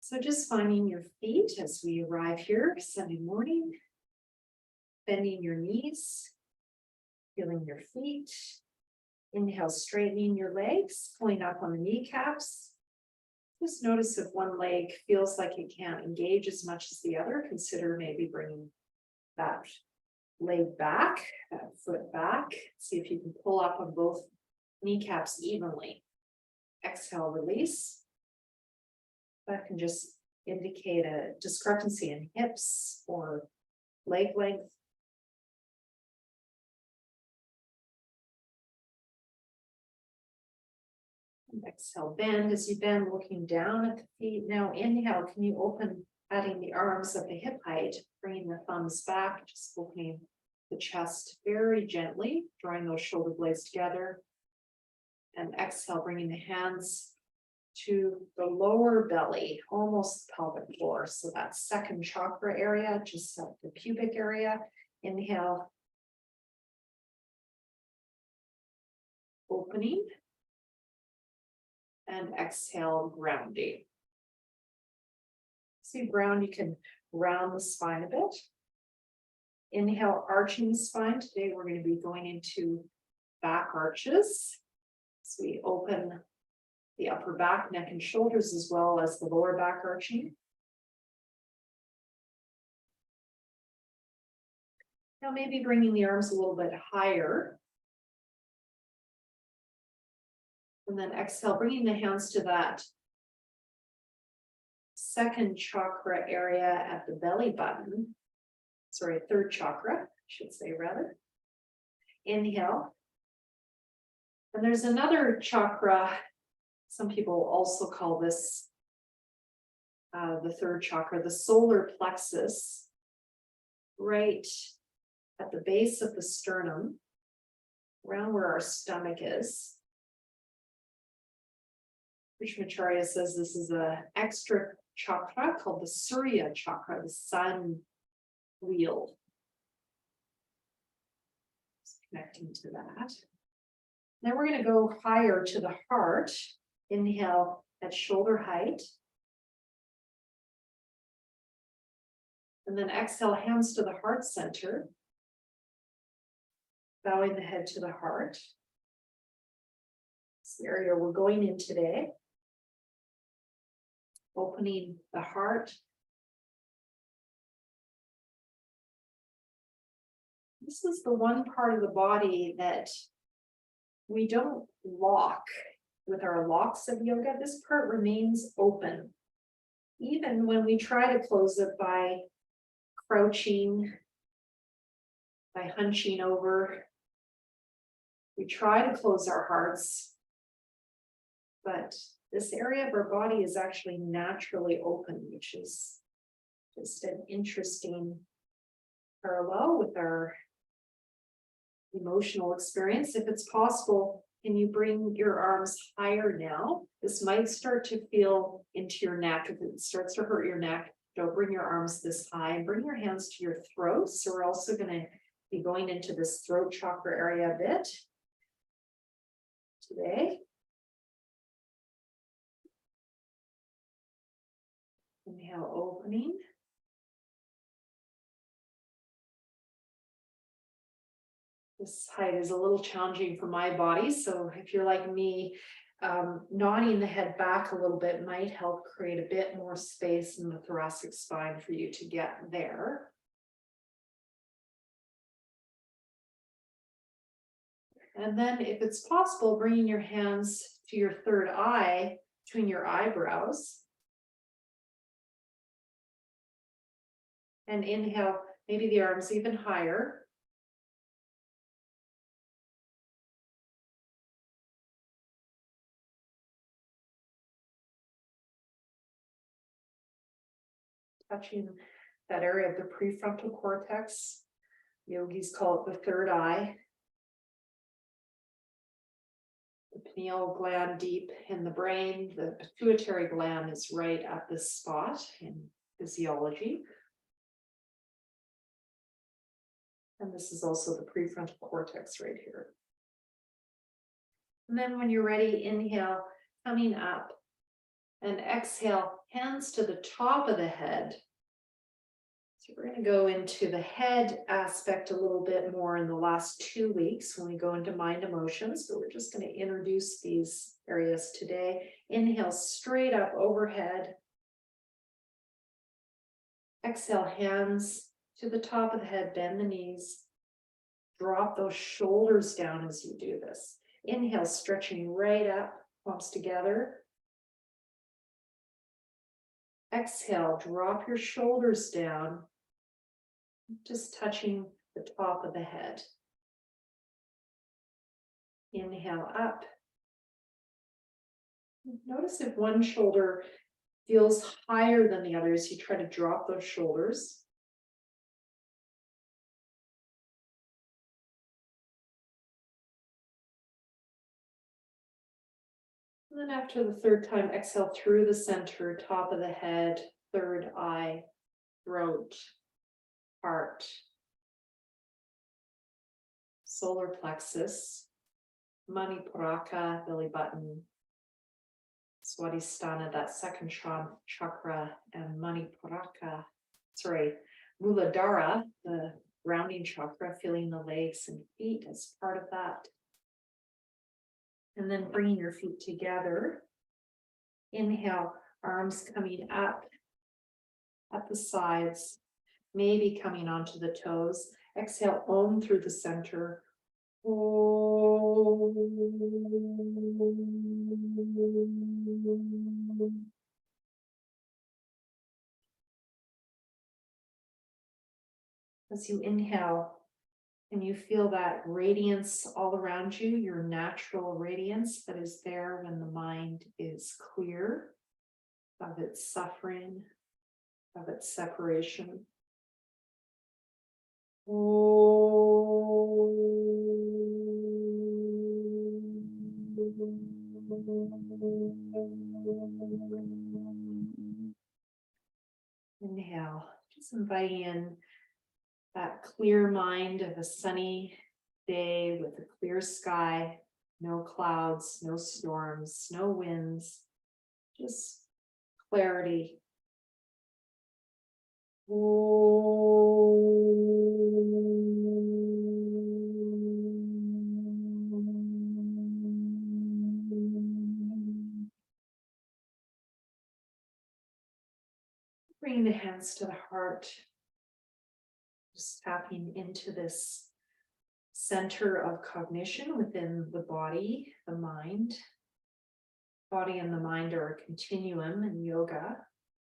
So just finding your feet as we arrive here Sunday morning, bending your knees, feeling your feet. Inhale, straightening your legs, pulling up on the kneecaps. Just notice if one leg feels like it can't engage as much as the other, consider maybe bringing that leg back, that foot back. See if you can pull up on both kneecaps evenly. Exhale, release. That can just indicate a discrepancy in hips or leg length. And exhale, bend. As you bend, looking down at the feet. Now inhale, can you open, adding the arms at the hip height, bringing the thumbs back, just opening the chest very gently, drawing those shoulder blades together. And exhale, bringing the hands to the lower belly, almost pelvic floor. So that second chakra area, just at the pubic area. Inhale, opening. And exhale, grounding. So you ground, you can round the spine a bit. Inhale, arching the spine. Today we're going to be going into back arches. So we open the upper back, neck, and shoulders, as well as the lower back arching. Now maybe bringing the arms a little bit higher. And then exhale, bringing the hands to that second chakra area at the belly button. Sorry, third chakra, I should say rather. Inhale. And there's another chakra. Some people also call this the third chakra, the solar plexus, right at the base of the sternum, around where our stomach is. Krishnamacharya says this is an extra chakra called the Surya chakra, the sun wheel. Just connecting to that. Then we're going to go higher to the heart. Inhale at shoulder height. And then exhale, hands to the heart center. Bowing the head to the heart. It's the area we're going in today. Opening the heart. This is the one part of the body that we don't lock with our locks of yoga. This part remains open. Even when we try to close it by crouching, by hunching over, we try to close our hearts, but this area of our body is actually naturally open, which is just an interesting parallel with our emotional experience. If it's possible, can you bring your arms higher now? This might start to feel into your neck. If it starts to hurt your neck, don't bring your arms this high. Bring your hands to your throat. So we're also going to be going into this throat chakra area a bit today. Inhale, opening. This height is a little challenging for my body, so if you're like me, nodding the head back a little bit might help create a bit more space in the thoracic spine for you to get there. And then if it's possible, bringing your hands to your third eye, between your eyebrows. And inhale, maybe the arms even higher. Touching that area of the prefrontal cortex. Yogis call it the third eye. The pineal gland deep in the brain. The pituitary gland is right at this spot in physiology. And this is also the prefrontal cortex right here. And then when you're ready, inhale, coming up And exhale, hands to the top of the head. So we're going to go into the head aspect a little bit more in the last 2 weeks when we go into mind emotions, but we're just going to introduce these areas today. Inhale straight up overhead. Exhale, hands to the top of the head, bend the knees. Drop those shoulders down as you do this. Inhale, stretching right up, palms together. Exhale, drop your shoulders down, just touching the top of the head. Inhale up. Notice if one shoulder feels higher than the others, you try to drop those shoulders. And then after the third time, exhale through the center, top of the head, third eye, throat, heart, solar plexus, manipuraka, belly button, Swadhisthana, that second chakra, and Muladhara, the grounding chakra, feeling the legs and feet as part of that. And then bringing your feet together. Inhale, arms coming up at the sides, maybe coming onto the toes. Exhale, Om through the center. As you inhale, and you feel that radiance all around you, your natural radiance that is there when the mind is clear of its suffering, of its separation. Inhale, just inviting in that clear mind of a sunny day with a clear sky, no clouds, no storms, no winds, just clarity. Bring the hands to the heart. Just tapping into this center of cognition within the body, the mind. Body and the mind are a continuum in yoga,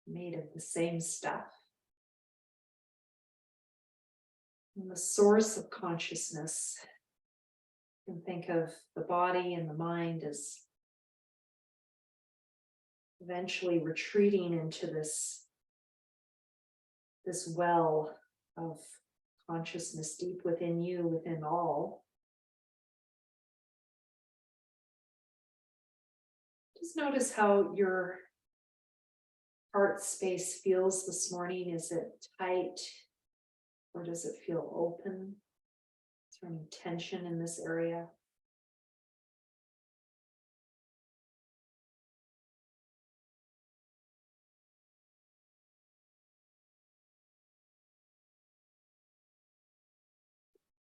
made of the same stuff. And the source of consciousness, you can think of the body and the mind as eventually retreating into this well of consciousness deep within you, within all. Just notice how your heart space feels this morning. Is it tight or does it feel open? Is there any tension in this area?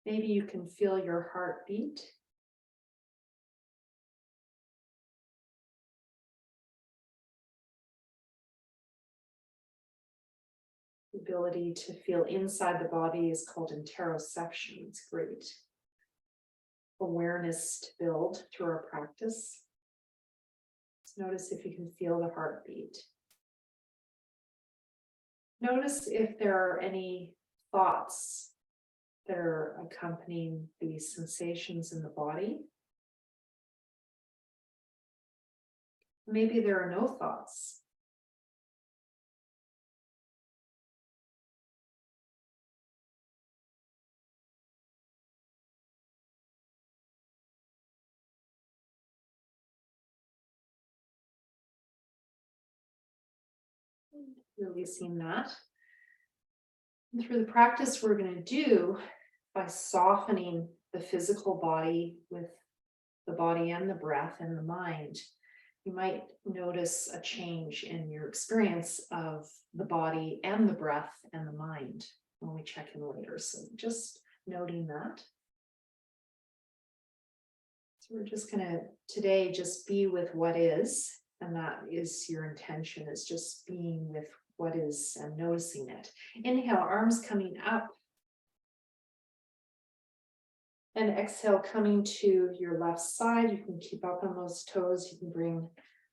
Maybe you can feel your heartbeat. The ability to feel inside the body is called interoception. It's great awareness to build through our practice. Just notice if you can feel the heartbeat. Notice if there are any thoughts that are accompanying these sensations in the body. Maybe there are no thoughts. Releasing that. And through the practice we're going to do by softening the physical body with the body and the breath and the mind, you might notice a change in your experience of the body and the breath and the mind when we check in later. So just noting that. So we're just going to today just be with what is, and that is your intention, is just being with what is and noticing it. Inhale, arms coming up. And exhale, coming to your left side. You can keep up on those toes. You can bring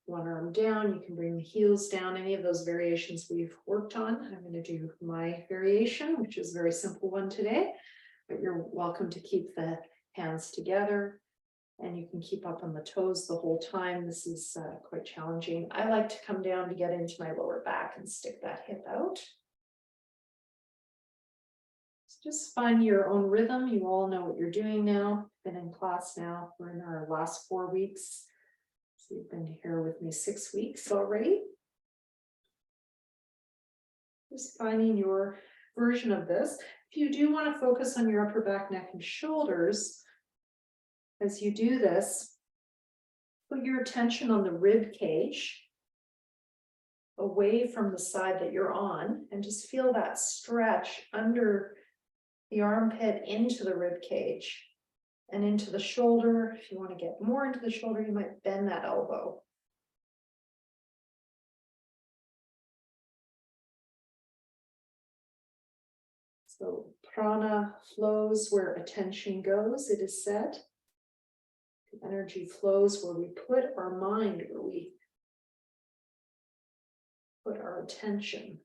one arm down. You can bring the heels down. Any of those variations we've worked on. I'm going to do my variation, which is a very simple one today, but you're welcome to keep the hands together. And you can keep up on the toes the whole time. This is quite challenging. I like to come down to get into my lower back and stick that hip out. So just find your own rhythm. You all know what you're doing now. Been in class now. We're in our last 4 weeks. So you've been here with me 6 weeks already. Just finding your version of this. If you do want to focus on your upper back, neck, and shoulders, as you do this, put your attention on the rib cage, away from the side that you're on, and just feel that stretch under the armpit into the rib cage and into the shoulder. If you want to get more into the shoulder, you might bend that elbow. So prana flows where attention goes, it is said. Energy flows where we put our mind, where we put our attention.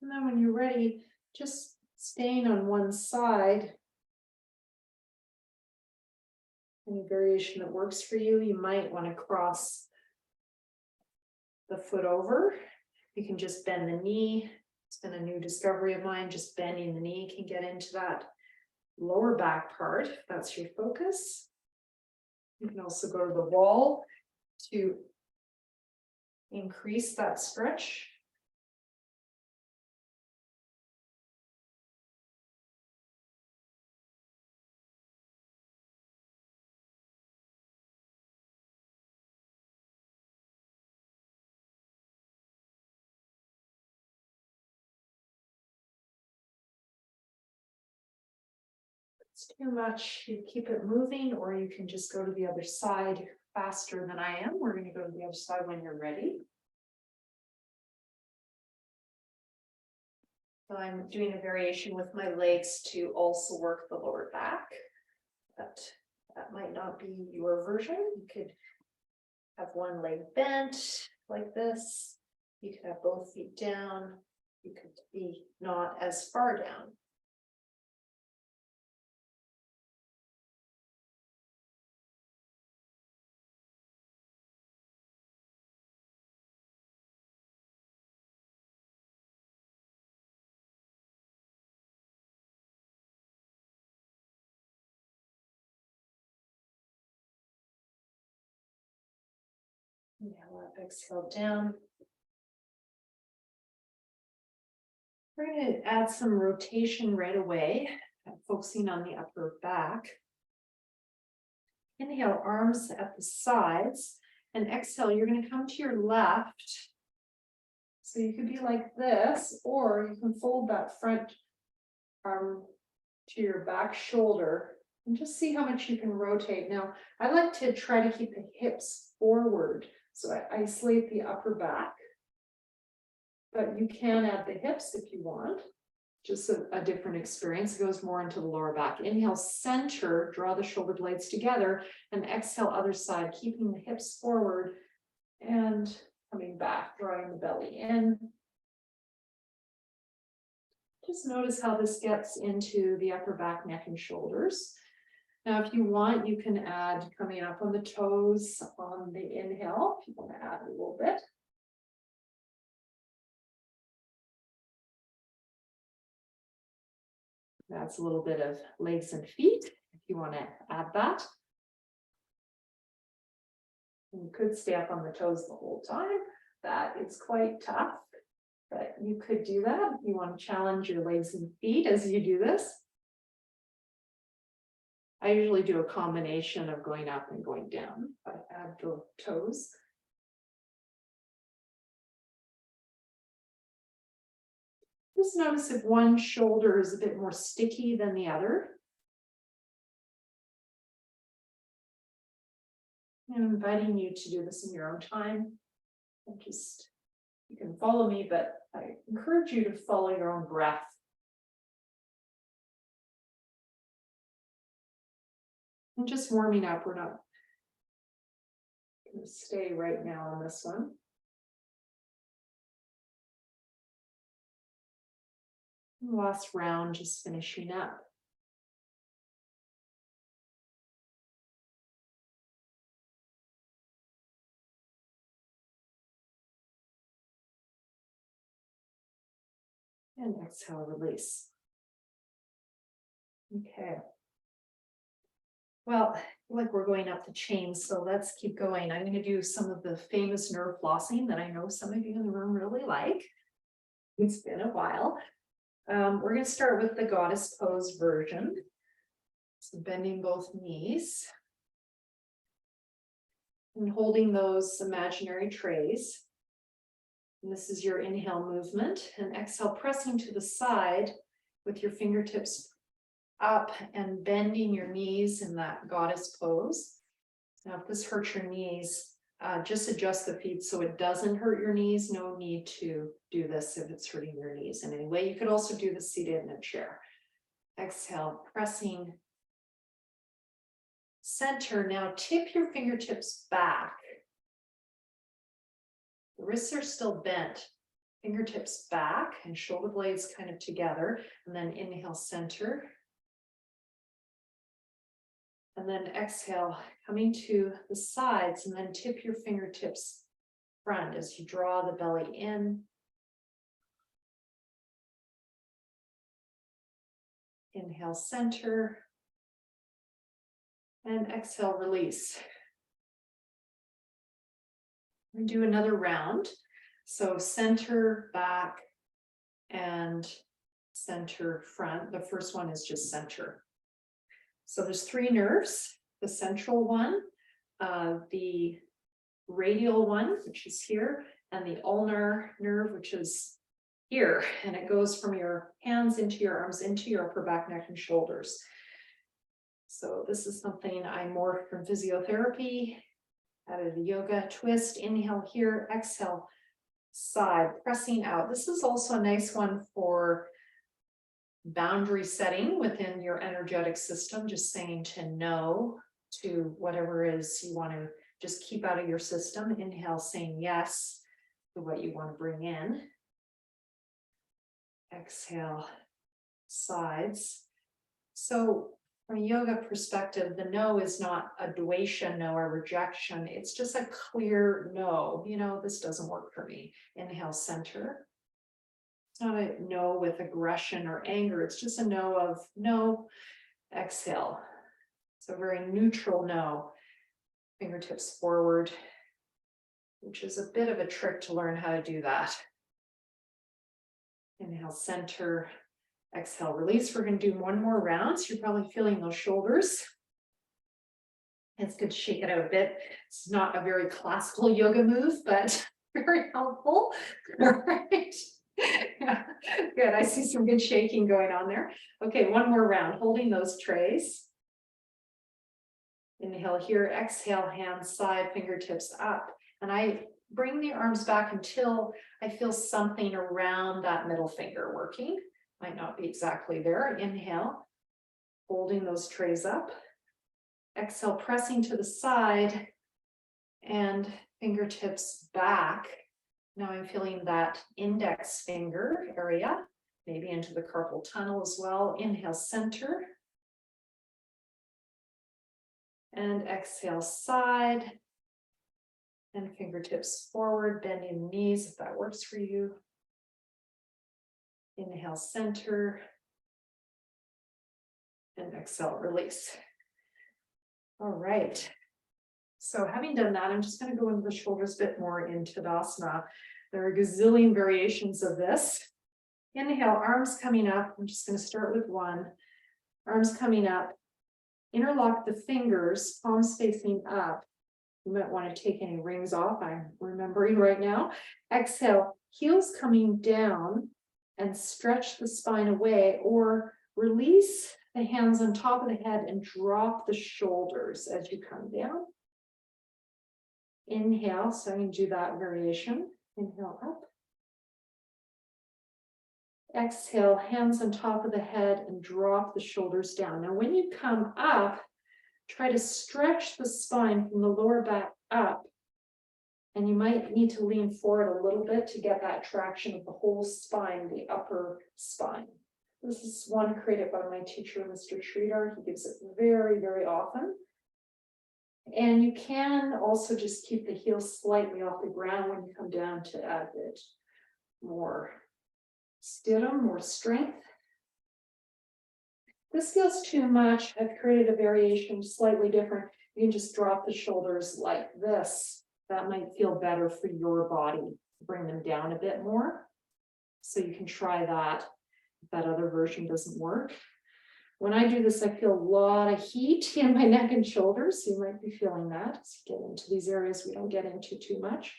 And then when you're ready, just staying on one side. Any variation that works for you, you might want to cross the foot over. You can just bend the knee. It's been a new discovery of mine. Just bending the knee can get into that lower back part, if that's your focus. You can also go to the wall to increase that stretch. It's too much, you keep it moving, or you can just go to the other side faster than I am. We're going to go to the other side when you're ready. So I'm doing a variation with my legs to also work the lower back, but that might not be your version. You could have one leg bent like this. You could have both feet down. You could be not as far down. Inhale up, exhale down. We're going to add some rotation right away, focusing on the upper back. Inhale, arms at the sides, and exhale, you're going to come to your left. So you could be like this, or you can fold that front arm to your back shoulder and just see how much you can rotate. Now, I like to try to keep the hips forward, so I isolate the upper back, but you can add the hips if you want. Just a different experience. It goes more into the lower back. Inhale, center, draw the shoulder blades together, and exhale, other side, keeping the hips forward and coming back, drawing the belly in. Just notice how this gets into the upper back, neck, and shoulders. Now, if you want, you can add coming up on the toes on the inhale, if you want to add a little bit. That's a little bit of legs and feet, if you want to add that. could stay up on the toes the whole time. That is quite tough, but you could do that if you want to challenge your legs and feet as you do this. I usually do a combination of going up and going down, but add the toes. Just notice if one shoulder is a bit more sticky than the other. I'm inviting you to do this in your own time. And just, you can follow me, but I encourage you to follow your own breath. And just warming up, we're not going to stay right now on this one. Last round, just finishing up. And exhale, release. Okay. Well, like we're going up the chain, so let's keep going. I'm going to do some of the famous nerve flossing that I know some of you in the room really like. It's been a while. We're going to start with the goddess pose version. So bending both knees and holding those imaginary trays. And this is your inhale movement, and exhale, pressing to the side with your fingertips up and bending your knees in that goddess pose. Now, if this hurts your knees, just adjust the feet so it doesn't hurt your knees. No need to do this if it's hurting your knees in any way. You could also do this seated in a chair. Exhale, pressing center. Now tip your fingertips back. The wrists are still bent. Fingertips back and shoulder blades kind of together. And then inhale, center. And then exhale, coming to the sides, and then tip your fingertips front as you draw the belly in. Inhale, center. And exhale, release. We do another round. So center, back, and center, front. The first one is just center. So there's 3 nerves, the central one, the radial one, which is here, and the ulnar nerve, which is here. And it goes from your hands into your arms, into your upper back, neck, and shoulders. So this is something I morphed from physiotherapy, added a yoga twist. Inhale here, exhale, side, pressing out. This is also a nice one for boundary setting within your energetic system, just saying to no to whatever it is you want to just keep out of your system. Inhale, saying yes to what you want to bring in. Exhale, sides. So from a yoga perspective, the no is not a dvesha no or rejection. It's just a clear no. You know, this doesn't work for me. Inhale, center. It's not a no with aggression or anger. It's just a no of no. Exhale. So very neutral no. Fingertips forward, which is a bit of a trick to learn how to do that. Inhale, center. Exhale, release. We're going to do one more round. So you're probably feeling those shoulders. It's good to shake it out a bit. It's not a very classical yoga move, but very helpful. All right. Yeah, good. I see some good shaking going on there. Okay, one more round, holding those trays. Inhale here, exhale, hands side, fingertips up. And I bring the arms back until I feel something around that middle finger working. Might not be exactly there. Inhale, holding those trays up. Exhale, pressing to the side and fingertips back. Now I'm feeling that index finger area, maybe into the carpal tunnel as well. Inhale, center. And exhale, side. And fingertips forward, bending the knees if that works for you. Inhale, center. And exhale, release. All right. So having done that, I'm just going to go into the shoulders a bit more in Tadasana. There are a gazillion variations of this. Inhale, arms coming up. I'm just going to start with one. Arms coming up. Interlock the fingers, palms facing up. You might want to take any rings off. I'm remembering right now. Exhale, heels coming down and stretch the spine away, or release the hands on top of the head and drop the shoulders as you come down. Inhale, so I'm going to do that variation. Inhale up. Exhale, hands on top of the head and drop the shoulders down. Now, when you come up, try to stretch the spine from the lower back up. And you might need to lean forward a little bit to get that traction of the whole spine, the upper spine. This is one created by my teacher, Mr. Sridhar. He gives it very, very often. And you can also just keep the heels slightly off the ground when you come down to add a bit more stidham, more strength. If this feels too much, I've created a variation slightly different. You can just drop the shoulders like this. That might feel better for your body. Bring them down a bit more. So you can try that if that other version doesn't work. When I do this, I feel a lot of heat in my neck and shoulders. So you might be feeling that as you get into these areas we don't get into too much.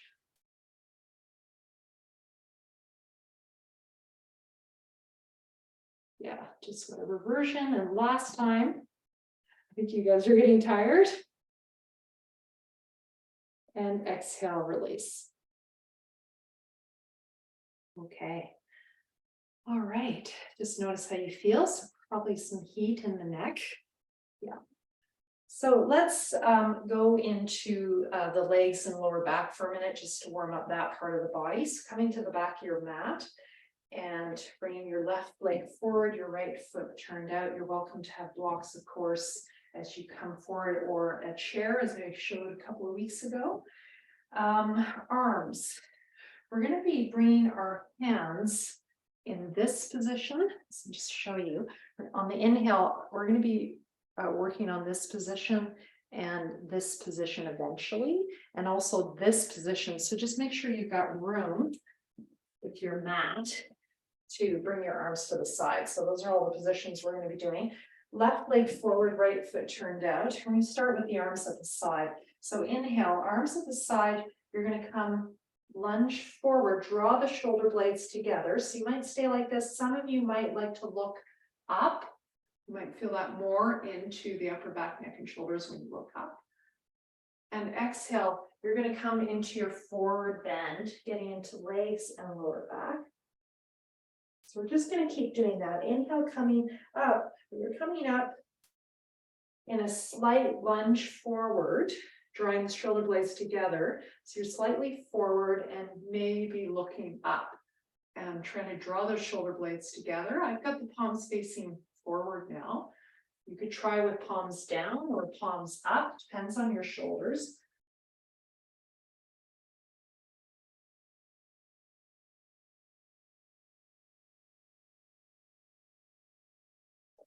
Yeah, just whatever version. And last time, I think you guys are getting tired. And exhale, release. Okay. All right. Just notice how you feel. So probably some heat in the neck. Yeah. So let's go into the legs and lower back for a minute, just to warm up that part of the body. So coming to the back of your mat and bringing your left leg forward, your right foot turned out. You're welcome to have blocks, of course, as you come forward, or a chair, as I showed a couple of weeks ago. Arms. We're going to be bringing our hands in this position. So just show you. On the inhale, we're going to be working on this position and this position eventually, and also this position. So just make sure you've got room with your mat to bring your arms to the side. So those are all the positions we're going to be doing. Left leg forward, right foot turned out. We're going to start with the arms at the side. So inhale, arms at the side. You're going to come lunge forward, draw the shoulder blades together. So you might stay like this. Some of you might like to look up. You might feel that more into the upper back, neck, and shoulders when you look up. And exhale, you're going to come into your forward bend, getting into legs and lower back. So we're just going to keep doing that. Inhale, coming up. You're coming up in a slight lunge forward, drawing the shoulder blades together. So you're slightly forward and maybe looking up and trying to draw those shoulder blades together. I've got the palms facing forward now. You could try with palms down or palms up, depends on your shoulders.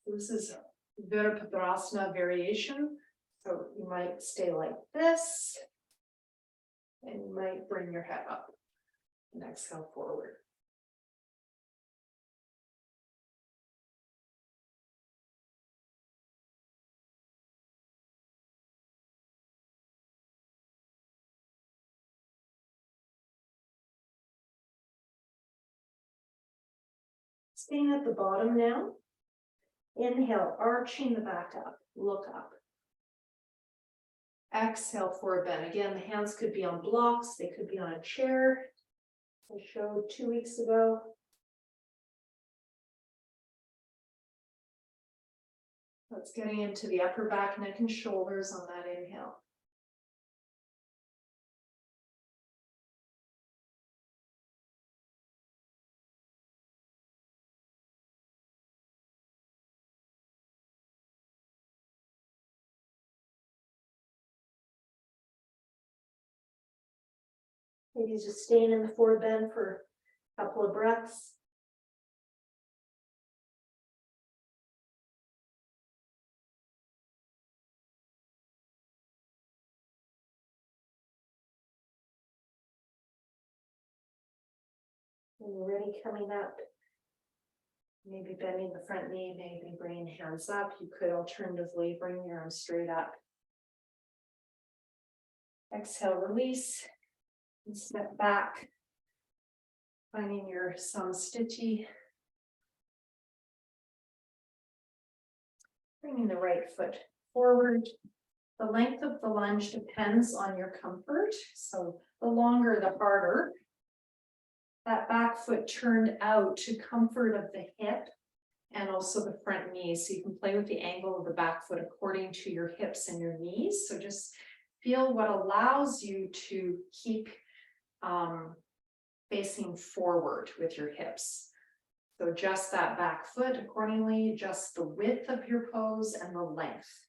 This is Virabhadrasana variation. So you might stay like this, and you might bring your head up and exhale forward. Staying at the bottom now. Inhale, arching the back up, look up. Exhale, forward bend. Again, the hands could be on blocks, they could be on a chair. I showed 2 weeks ago. That's getting into the upper back, neck, and shoulders on that inhale. Maybe just staying in the forward bend for a couple of breaths. When you're ready, coming up, maybe bending the front knee, maybe bringing hands up. You could alternatively bring your arms straight up. Exhale, release, and step back, finding your samastiti. Bringing the right foot forward. The length of the lunge depends on your comfort. So the longer, the harder. That back foot turned out to comfort of the hip and also the front knee. So you can play with the angle of the back foot according to your hips and your knees. So just feel what allows you to keep facing forward with your hips. So adjust that back foot accordingly, adjust the width of your pose and the length.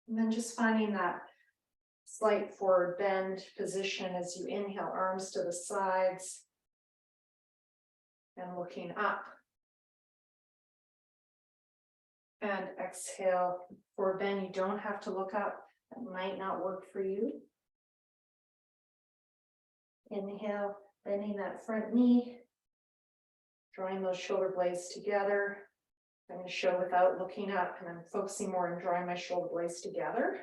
And then just finding that slight forward bend position as you inhale, arms to the sides and looking up. And exhale, forward bend. You don't have to look up. That might not work for you. Inhale, bending that front knee. Drawing those shoulder blades together. I'm going to show without looking up, and I'm focusing more on drawing my shoulder blades together.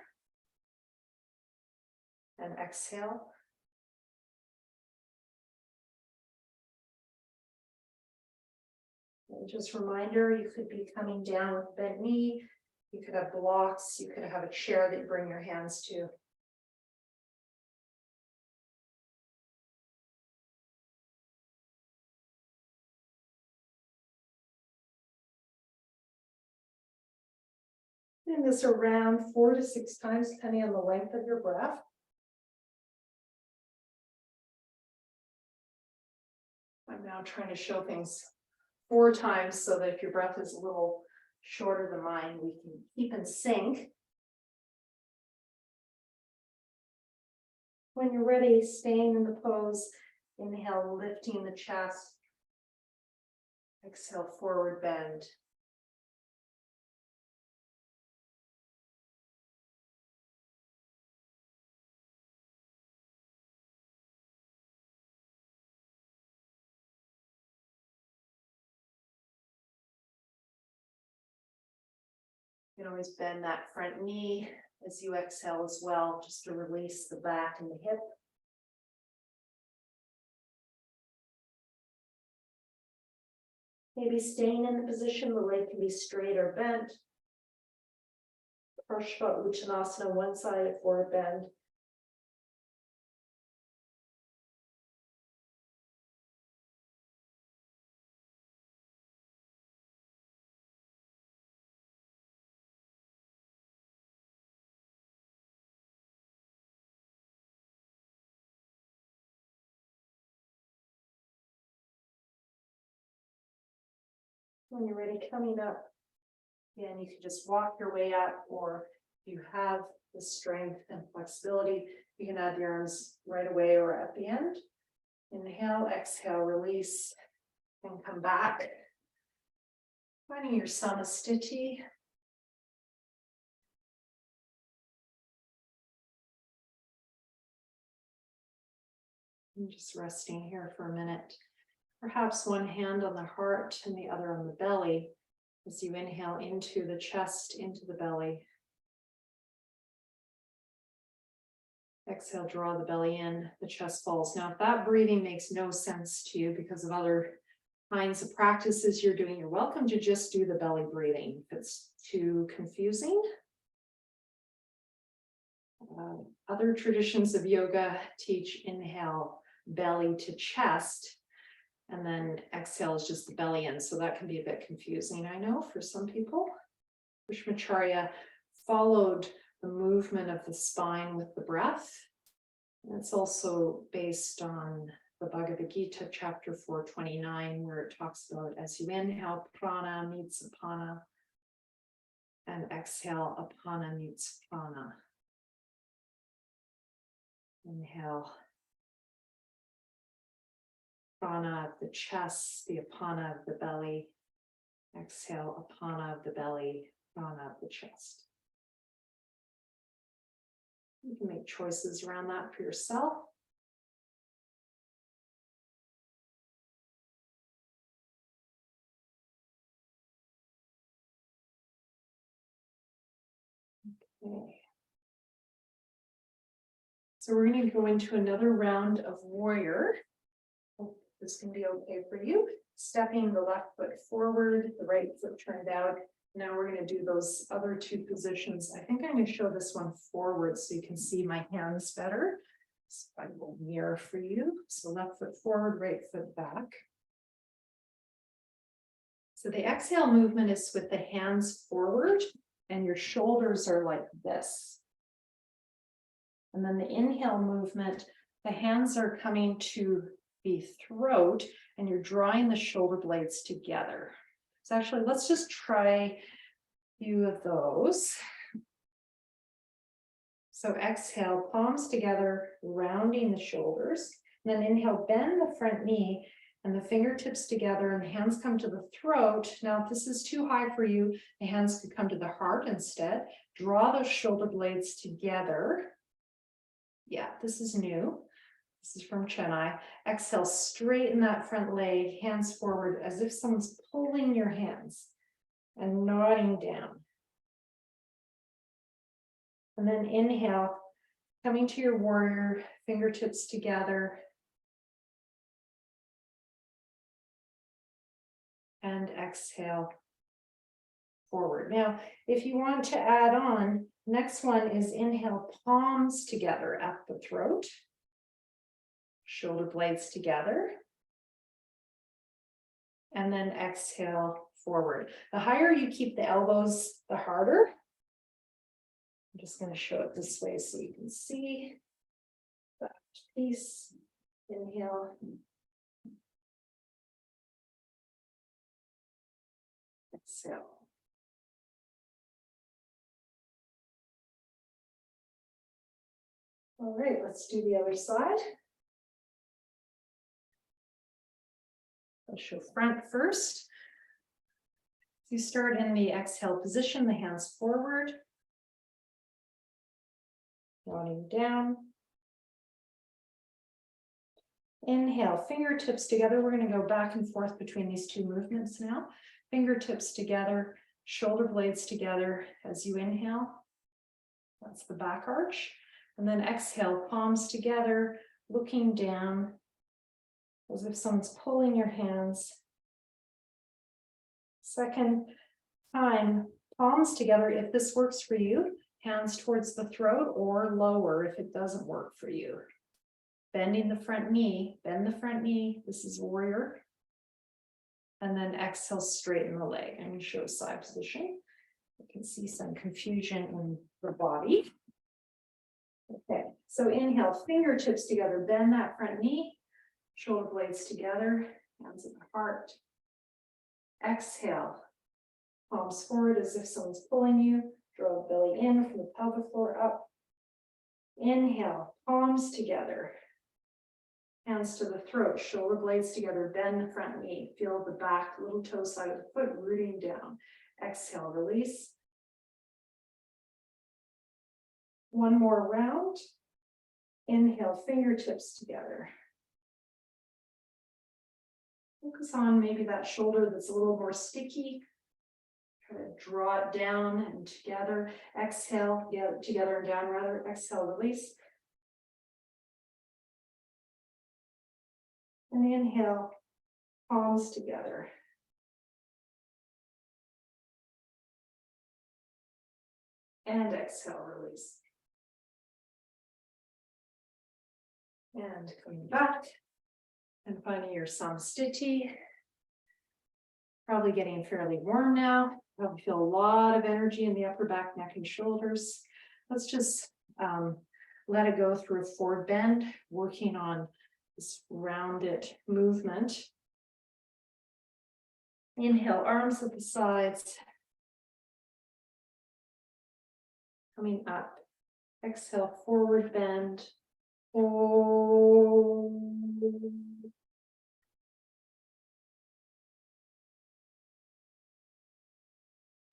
And exhale. And just a reminder, you could be coming down with bent knee. You could have blocks. You could have a chair that you bring your hands to. Doing this around 4 to 6 times, depending on the length of your breath. I'm now trying to show things 4 times so that if your breath is a little shorter than mine, we can keep in sync. When you're ready, staying in the pose, inhale, lifting the chest. Exhale, forward bend. You can always bend that front knee as you exhale as well, just to release the back and the hip. Maybe staying in the position, the leg can be straight or bent. Parshva Uttanasana, one-sided forward bend. When you're ready, coming up, again, you can just walk your way up, or if you have the strength and flexibility, you can add the arms right away or at the end. Inhale, exhale, release, and come back. Finding your samastiti. And just resting here for a minute. Perhaps one hand on the heart and the other on the belly as you inhale into the chest, into the belly. Exhale, draw the belly in, the chest falls. Now, if that breathing makes no sense to you because of other kinds of practices you're doing, you're welcome to just do the belly breathing. If it's too confusing. Other traditions of yoga teach inhale, belly to chest, and then exhale is just the belly in. So that can be a bit confusing, I know, for some people. Krishnamacharya followed the movement of the spine with the breath. And it's also based on the Bhagavad Gita, chapter 429, where it talks about as you inhale, prana meets apana, and exhale, apana meets prana. Inhale, prana of the chest, the apana of the belly. Exhale, apana of the belly, prana of the chest. You can make choices around that for yourself. So we're going to go into another round of warrior. Hope this can be okay for you. Stepping the left foot forward, the right foot turned out. Now we're going to do those other two positions. I think I'm going to show this one forward so you can see my hands better. So I will mirror for you. So left foot forward, right foot back. So the exhale movement is with the hands forward and your shoulders are like this. And then the inhale movement, the hands are coming to the throat and you're drawing the shoulder blades together. So actually, let's just try a few of those. So exhale, palms together, rounding the shoulders. And then inhale, bend the front knee and the fingertips together and the hands come to the throat. Now, if this is too high for you, the hands could come to the heart instead. Draw those shoulder blades together. Yeah, this is new. This is from Chennai. Exhale, straighten that front leg, hands forward as if someone's pulling your hands and nodding down. And then inhale, coming to your warrior, fingertips together. And exhale forward. Now, if you want to add on, next one is inhale, palms together at the throat. Shoulder blades together. And then exhale forward. The higher you keep the elbows, the harder. I'm just going to show it this way so you can see that piece. Inhale. Exhale. All right, let's do the other side. I'll show front first. You start in the exhale position, the hands forward. Nodding down. Inhale, fingertips together. We're going to go back and forth between these two movements now. Fingertips together, shoulder blades together as you inhale. That's the back arch. And then exhale, palms together, looking down as if someone's pulling your hands. Second time, palms together if this works for you, hands towards the throat or lower if it doesn't work for you. Bending the front knee, bend the front knee. This is warrior. And then exhale, straighten the leg. I'm going to show side position. You can see some confusion in the body. Okay, so inhale, fingertips together, bend that front knee, shoulder blades together, hands at the heart. Exhale, palms forward as if someone's pulling you, draw the belly in from the pelvic floor up. Inhale, palms together, hands to the throat, shoulder blades together, bend the front knee, feel the back, little toe side of the foot rooting down. Exhale, release. One more round. Inhale, fingertips together. Focus on maybe that shoulder that's a little more sticky. Try to draw it down and together. Exhale, yeah, together and down rather. Exhale, release. And inhale, palms together. And exhale, release. And coming back and finding your samsthiti. Probably getting fairly warm now. Probably feel a lot of energy in the upper back, neck, and shoulders. Let's just let it go through a forward bend, working on this rounded movement. Inhale, arms at the sides. Coming up. Exhale, forward bend.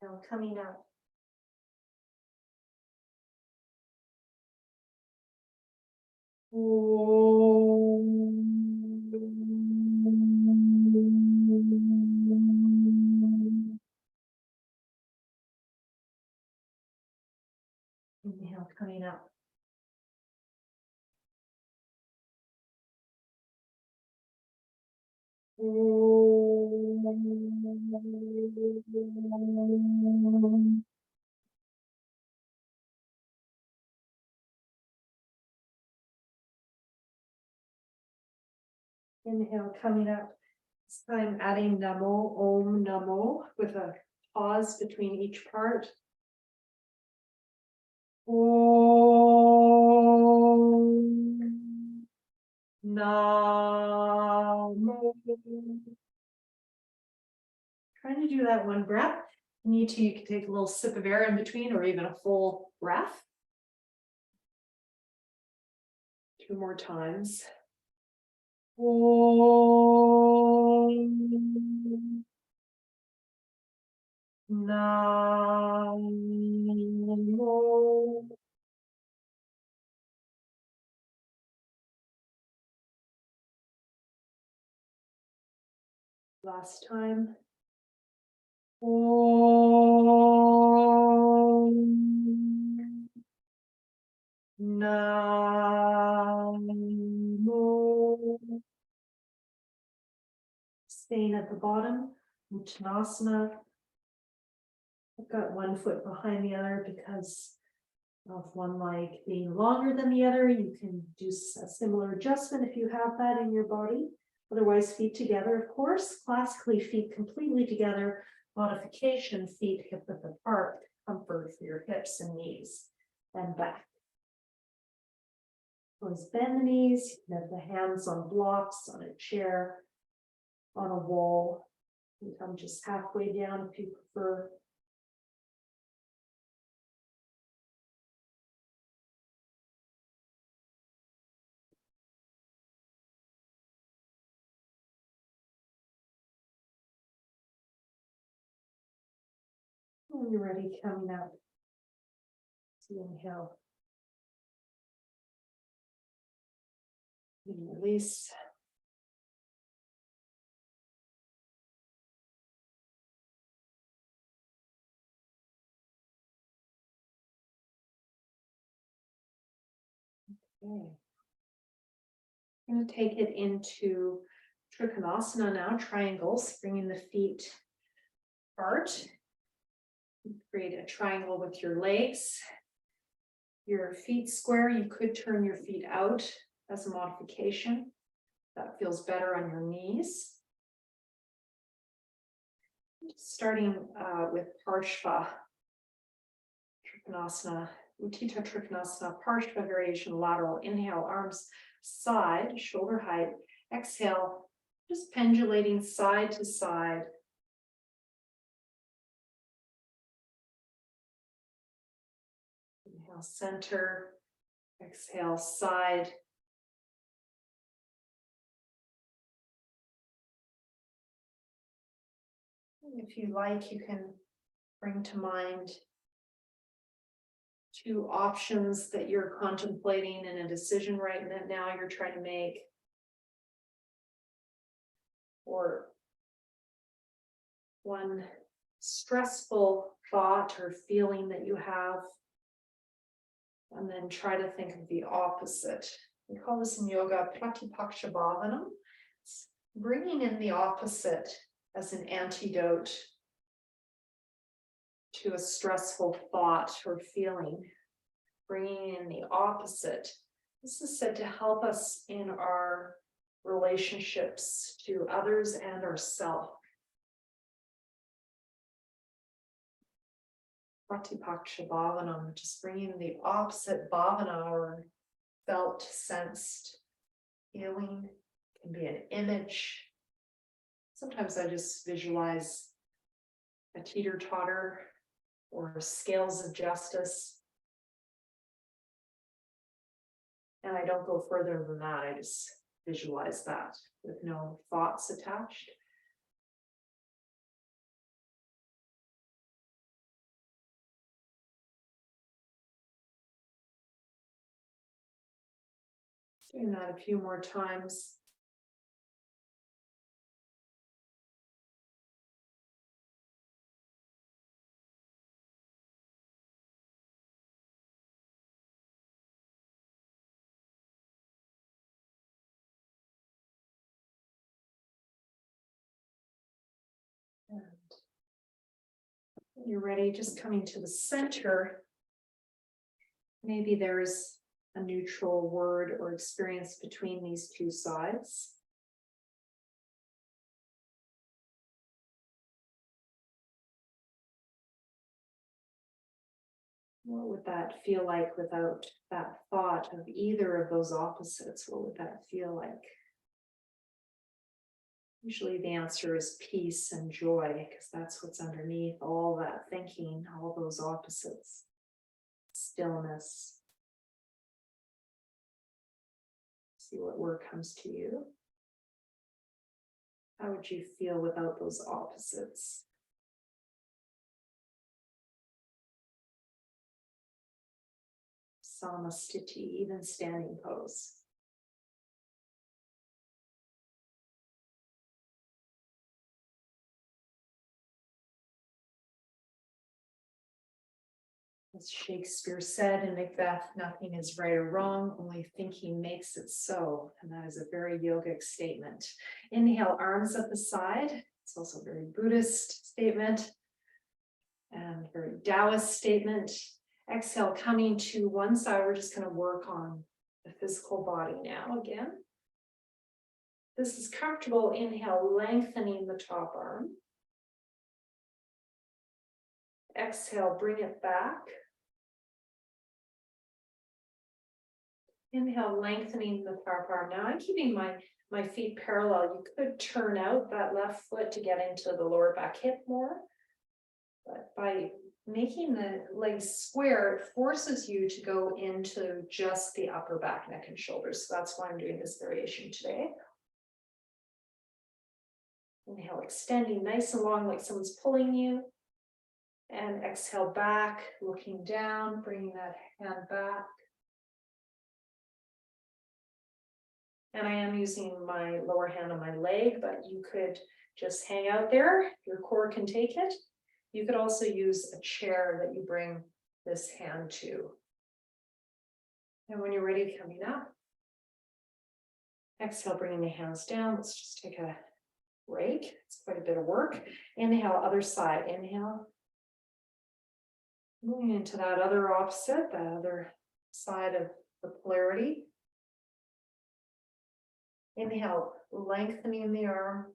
Now coming up. Inhale, coming up. Inhale, coming up. This time adding Namo, Om Namo, with a pause between each part. Om Namo. Trying to do that one breath. Need to, you can take a little sip of air in between or even a full breath. 2 more times. Om Namo. Last time. Om Namo. Staying at the bottom, Uttanasana. I've got one foot behind the other because of one leg being longer than the other. You can do a similar adjustment if you have that in your body. Otherwise, feet together, of course. Classically, feet completely together. Modification, feet hip width apart. Comfort for your hips and knees and back. Always bend the knees. You can have the hands on blocks, on a chair, on a wall. You come just halfway down if you prefer. When you're ready, coming up. So inhale. And release. Okay. I'm going to take it into Trikonasana now, triangles, bringing the feet apart. Create a triangle with your legs. Your feet square, you could turn your feet out as a modification. That feels better on your knees. Starting with Parshva Trikonasana, Utthita Trikonasana, Parshva variation, lateral. Inhale, arms side, shoulder height. Exhale, just pendulating side to side. Inhale, center. Exhale, side. If you like, you can bring to mind 2 options that you're contemplating in a decision right now you're trying to make. Or one stressful thought or feeling that you have. And then try to think of the opposite. We call this in yoga Pratipakshabhavanam. It's bringing in the opposite as an antidote to a stressful thought or feeling. Bringing in the opposite. This is said to help us in our relationships to others and ourselves. Pratipakshabhavanam, just bringing the opposite bhavana or felt, sensed feeling. Can be an image. Sometimes I just visualize a teeter-totter or scales of justice. And I don't go further than that. I just visualize that with no thoughts attached. Doing that a few more times. When you're ready, just coming to the center. Maybe there's a neutral word or experience between these two sides. What would that feel like without that thought of either of those opposites? What would that feel like? Usually the answer is peace and joy, because that's what's underneath all that thinking, all those opposites. Stillness. See what word comes to you. How would you feel without those opposites? Samastiti, even standing pose. As Shakespeare said in Macbeth, nothing is right or wrong, only thinking makes it so. And that is a very yogic statement. Inhale, arms at the side. It's also a very Buddhist statement and very Taoist statement. Exhale, coming to one side. We're just going to work on the physical body now again. This is comfortable. Inhale, lengthening the top arm. Exhale, bring it back. Inhale, lengthening the top arm. Now I'm keeping my feet parallel. You could turn out that left foot to get into the lower back hip more. But by making the legs square, it forces you to go into just the upper back, neck, and shoulders. So that's why I'm doing this variation today. Inhale, extending nice and long like someone's pulling you. And exhale back, looking down, bringing that hand back. And I am using my lower hand on my leg, but you could just hang out there. Your core can take it. You could also use a chair that you bring this hand to. And when you're ready, coming up. Exhale, bringing the hands down. Let's just take a break. It's quite a bit of work. Inhale, other side. Inhale. Moving into that other opposite, that other side of the polarity. Inhale, lengthening the arm.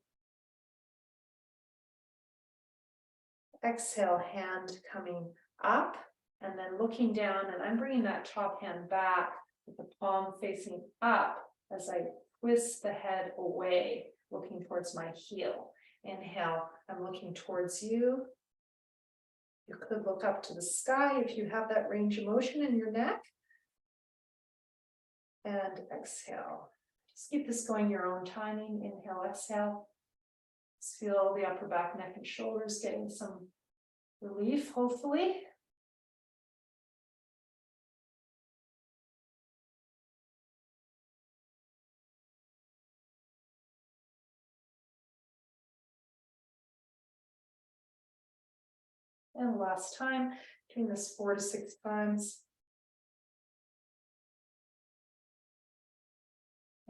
Exhale, hand coming up and then looking down, and I'm bringing that top hand back with the palm facing up as I twist the head away, looking towards my heel. Inhale, I'm looking towards you. You could look up to the sky if you have that range of motion in your neck. And exhale. Just keep this going your own timing. Inhale, exhale. Just feel the upper back, neck, and shoulders getting some relief, hopefully. And last time, doing this 4 to 6 times.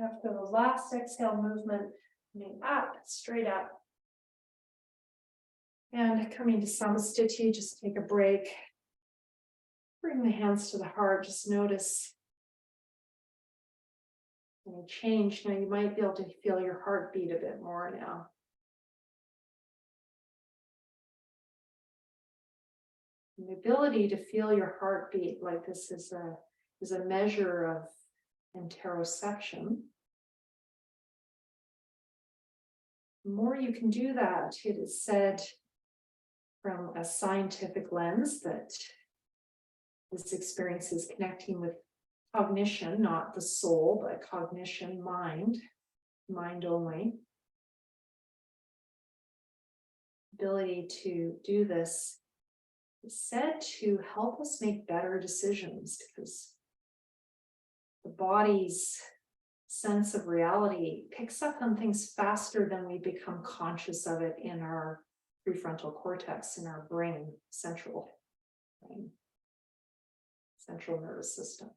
After the last exhale movement, coming up, straight up. And coming to Samastiti, just take a break. Bring the hands to the heart, just notice any change. Now you might be able to feel your heartbeat a bit more now. And the ability to feel your heartbeat like this is a measure of interoception. The more you can do that, it is said from a scientific lens that this experience is connecting with cognition, not the soul, but cognition, mind only. Ability to do this is said to help us make better decisions, because the body's sense of reality picks up on things faster than we become conscious of it in our prefrontal cortex, in our brain, central nervous system.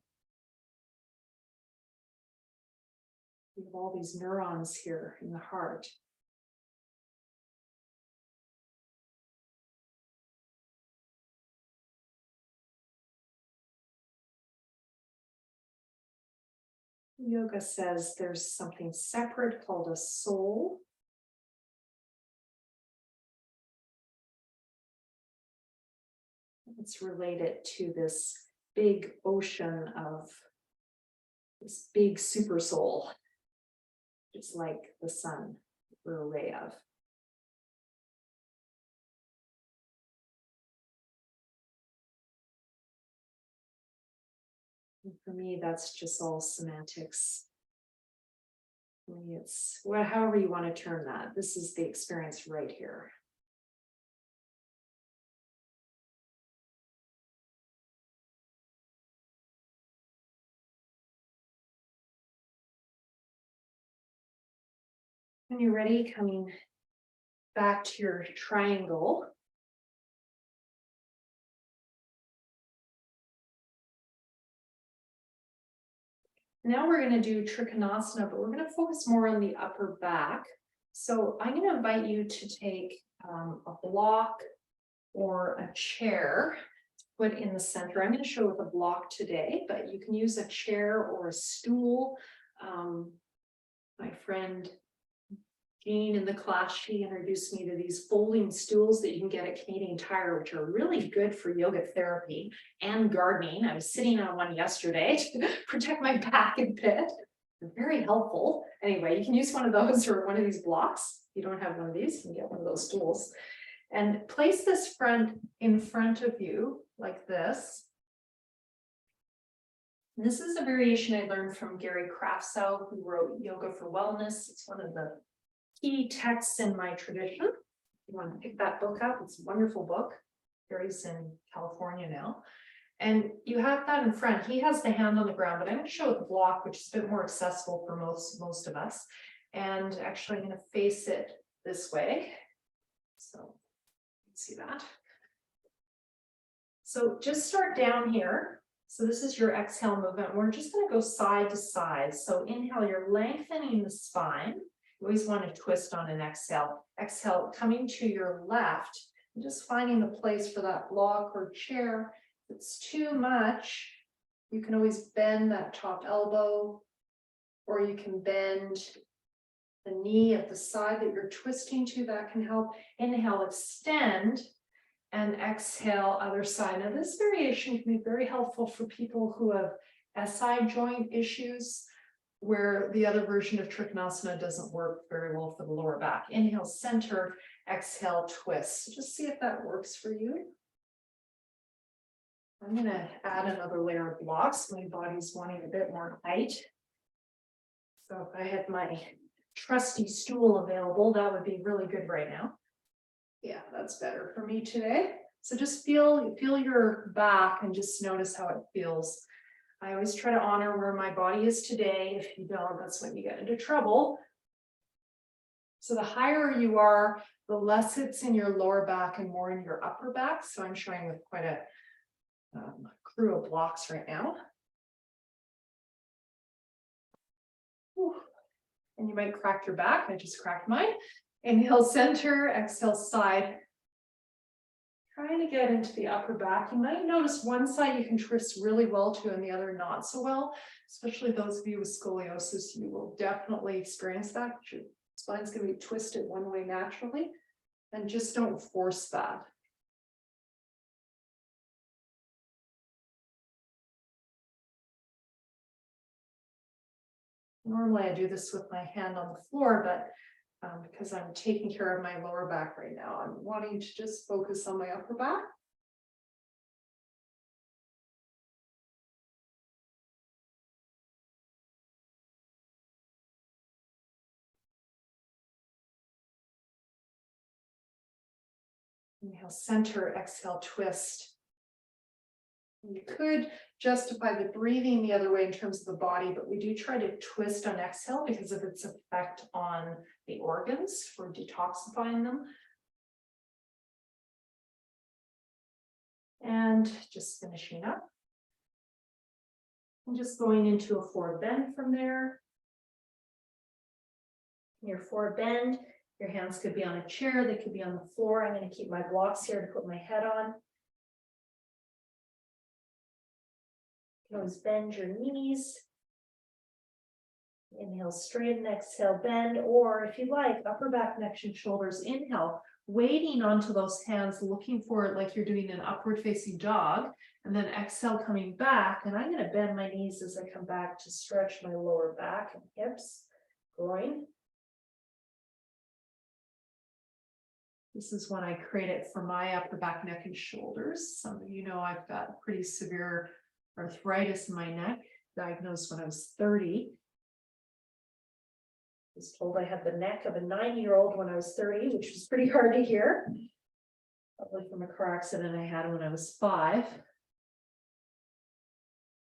We have all these neurons here in the heart. Yoga says there's something separate called a soul. It's related to this big ocean of this big super soul. It's like the sun we're a ray of. And for me, that's just all semantics. For me, it's well, however you want to term that. This is the experience right here. When you're ready, coming back to your triangle. Now we're going to do Trikonasana, but we're going to focus more on the upper back. So I'm going to invite you to take a block or a chair, put in the center. I'm going to show with a block today, but you can use a chair or a stool. My friend Jean in the class, she introduced me to these folding stools that you can get at Canadian Tire, which are really good for yoga therapy and gardening. I was sitting on one yesterday to protect my back a bit. They're very helpful. Anyway, you can use one of those or one of these blocks. If you don't have one of these, you can get one of those stools. And place this in front of you like this. And this is a variation I learned from Gary Kraftsow, who wrote Yoga for Wellness. It's one of the key texts in my tradition. If you want to pick that book up, it's a wonderful book. Gary's in California now. And you have that in front. He has the hand on the ground, but I'm going to show it the block, which is a bit more accessible for most of us. And actually, I'm going to face it this way. So you can see that. So just start down here. So this is your exhale movement. We're just going to go side to side. So inhale, you're lengthening the spine. You always want to twist on an exhale. Exhale, coming to your left, and just finding the place for that block or chair. If it's too much, you can always bend that top elbow, or you can bend the knee at the side that you're twisting to. That can help. Inhale, extend, and exhale, other side. Now, this variation can be very helpful for people who have SI joint issues, where the other version of Trikonasana doesn't work very well for the lower back. Inhale, center, exhale, twist. So just see if that works for you. I'm going to add another layer of blocks. My body's wanting a bit more height. So if I had my trusty stool available, that would be really good right now. Yeah, that's better for me today. So just feel your back and just notice how it feels. I always try to honor where my body is today. If you don't, that's when you get into trouble. So the higher you are, the less it's in your lower back and more in your upper back. So I'm showing with quite a crew of blocks right now. Whew. And you might crack your back. I just cracked mine. Inhale, center, exhale, side. Trying to get into the upper back. You might notice one side you can twist really well to and the other not so well, especially those of you with scoliosis. You will definitely experience that. Your spine's going to be twisted one way naturally, and just don't force that. Normally I do this with my hand on the floor, but because I'm taking care of my lower back right now, I'm wanting to just focus on my upper back. Inhale, center, exhale, twist. You could justify the breathing the other way in terms of the body, but we do try to twist on exhale because of its effect on the organs for detoxifying them. And just finishing up. And just going into a forward bend from there. Your forward bend, your hands could be on a chair, they could be on the floor. I'm going to keep my blocks here to put my head on. You can always bend your knees. Inhale, straighten, exhale, bend, or if you like, upper back, neck, and shoulders. Inhale, weighting onto those hands, looking for it like you're doing an upward facing dog, and then exhale, coming back. And I'm going to bend my knees as I come back to stretch my lower back and hips, groin. This is when I create it for my upper back, neck, and shoulders. Some of you know I've got pretty severe arthritis in my neck, diagnosed when I was 30. I was told I had the neck of a 9-year-old when I was 30, which was pretty hard to hear. Probably from a car accident I had when I was 5.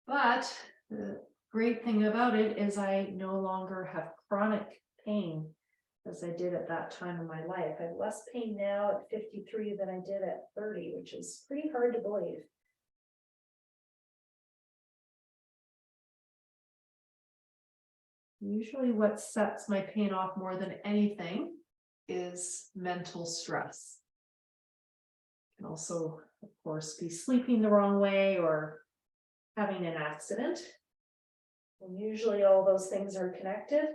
But the great thing about it is I no longer have chronic pain as I did at that time in my life. I have less pain now at 53 than I did at 30, which is pretty hard to believe. Usually what sets my pain off more than anything is mental stress. It can also, of course, be sleeping the wrong way or having an accident. And usually all those things are connected.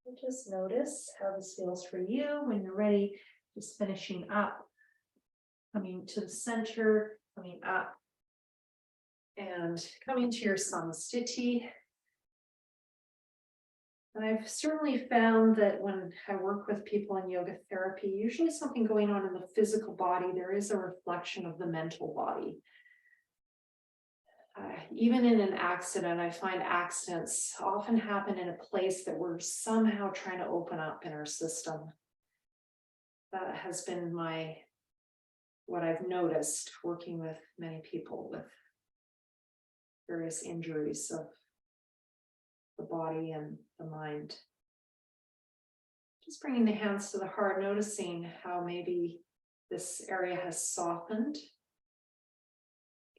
So just notice how this feels for you when you're ready, just finishing up, coming to the center, coming up, and coming to your samastiti. And I've certainly found that when I work with people in yoga therapy, usually something going on in the physical body, there is a reflection of the mental body. Even in an accident, I find accidents often happen in a place that we're somehow trying to open up in our system. That has been what I've noticed working with many people with various injuries of the body and the mind. Just bringing the hands to the heart, noticing how maybe this area has softened.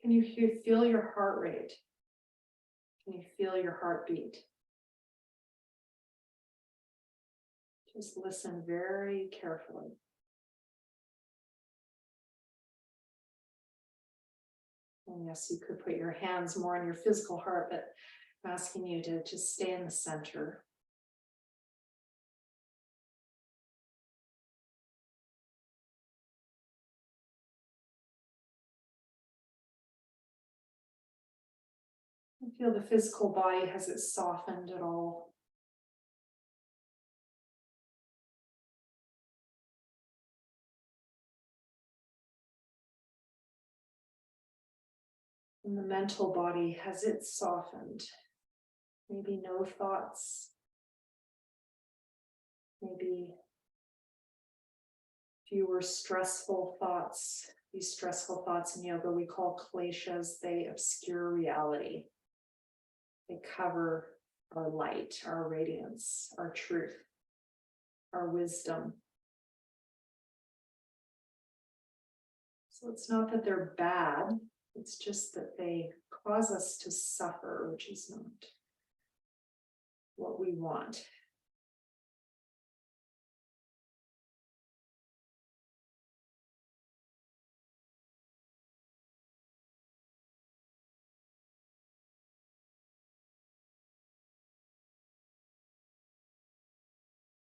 Can you feel your heart rate? Can you feel your heartbeat? Just listen very carefully. And yes, you could put your hands more on your physical heart, but I'm asking you to just stay in the center. I feel the physical body, has it softened at all? And the mental body, has it softened? Maybe no thoughts. Maybe fewer stressful thoughts. These stressful thoughts in yoga we call kleshas. They obscure reality. They cover our light, our radiance, our truth, our wisdom. So it's not that they're bad, it's just that they cause us to suffer, which is not what we want.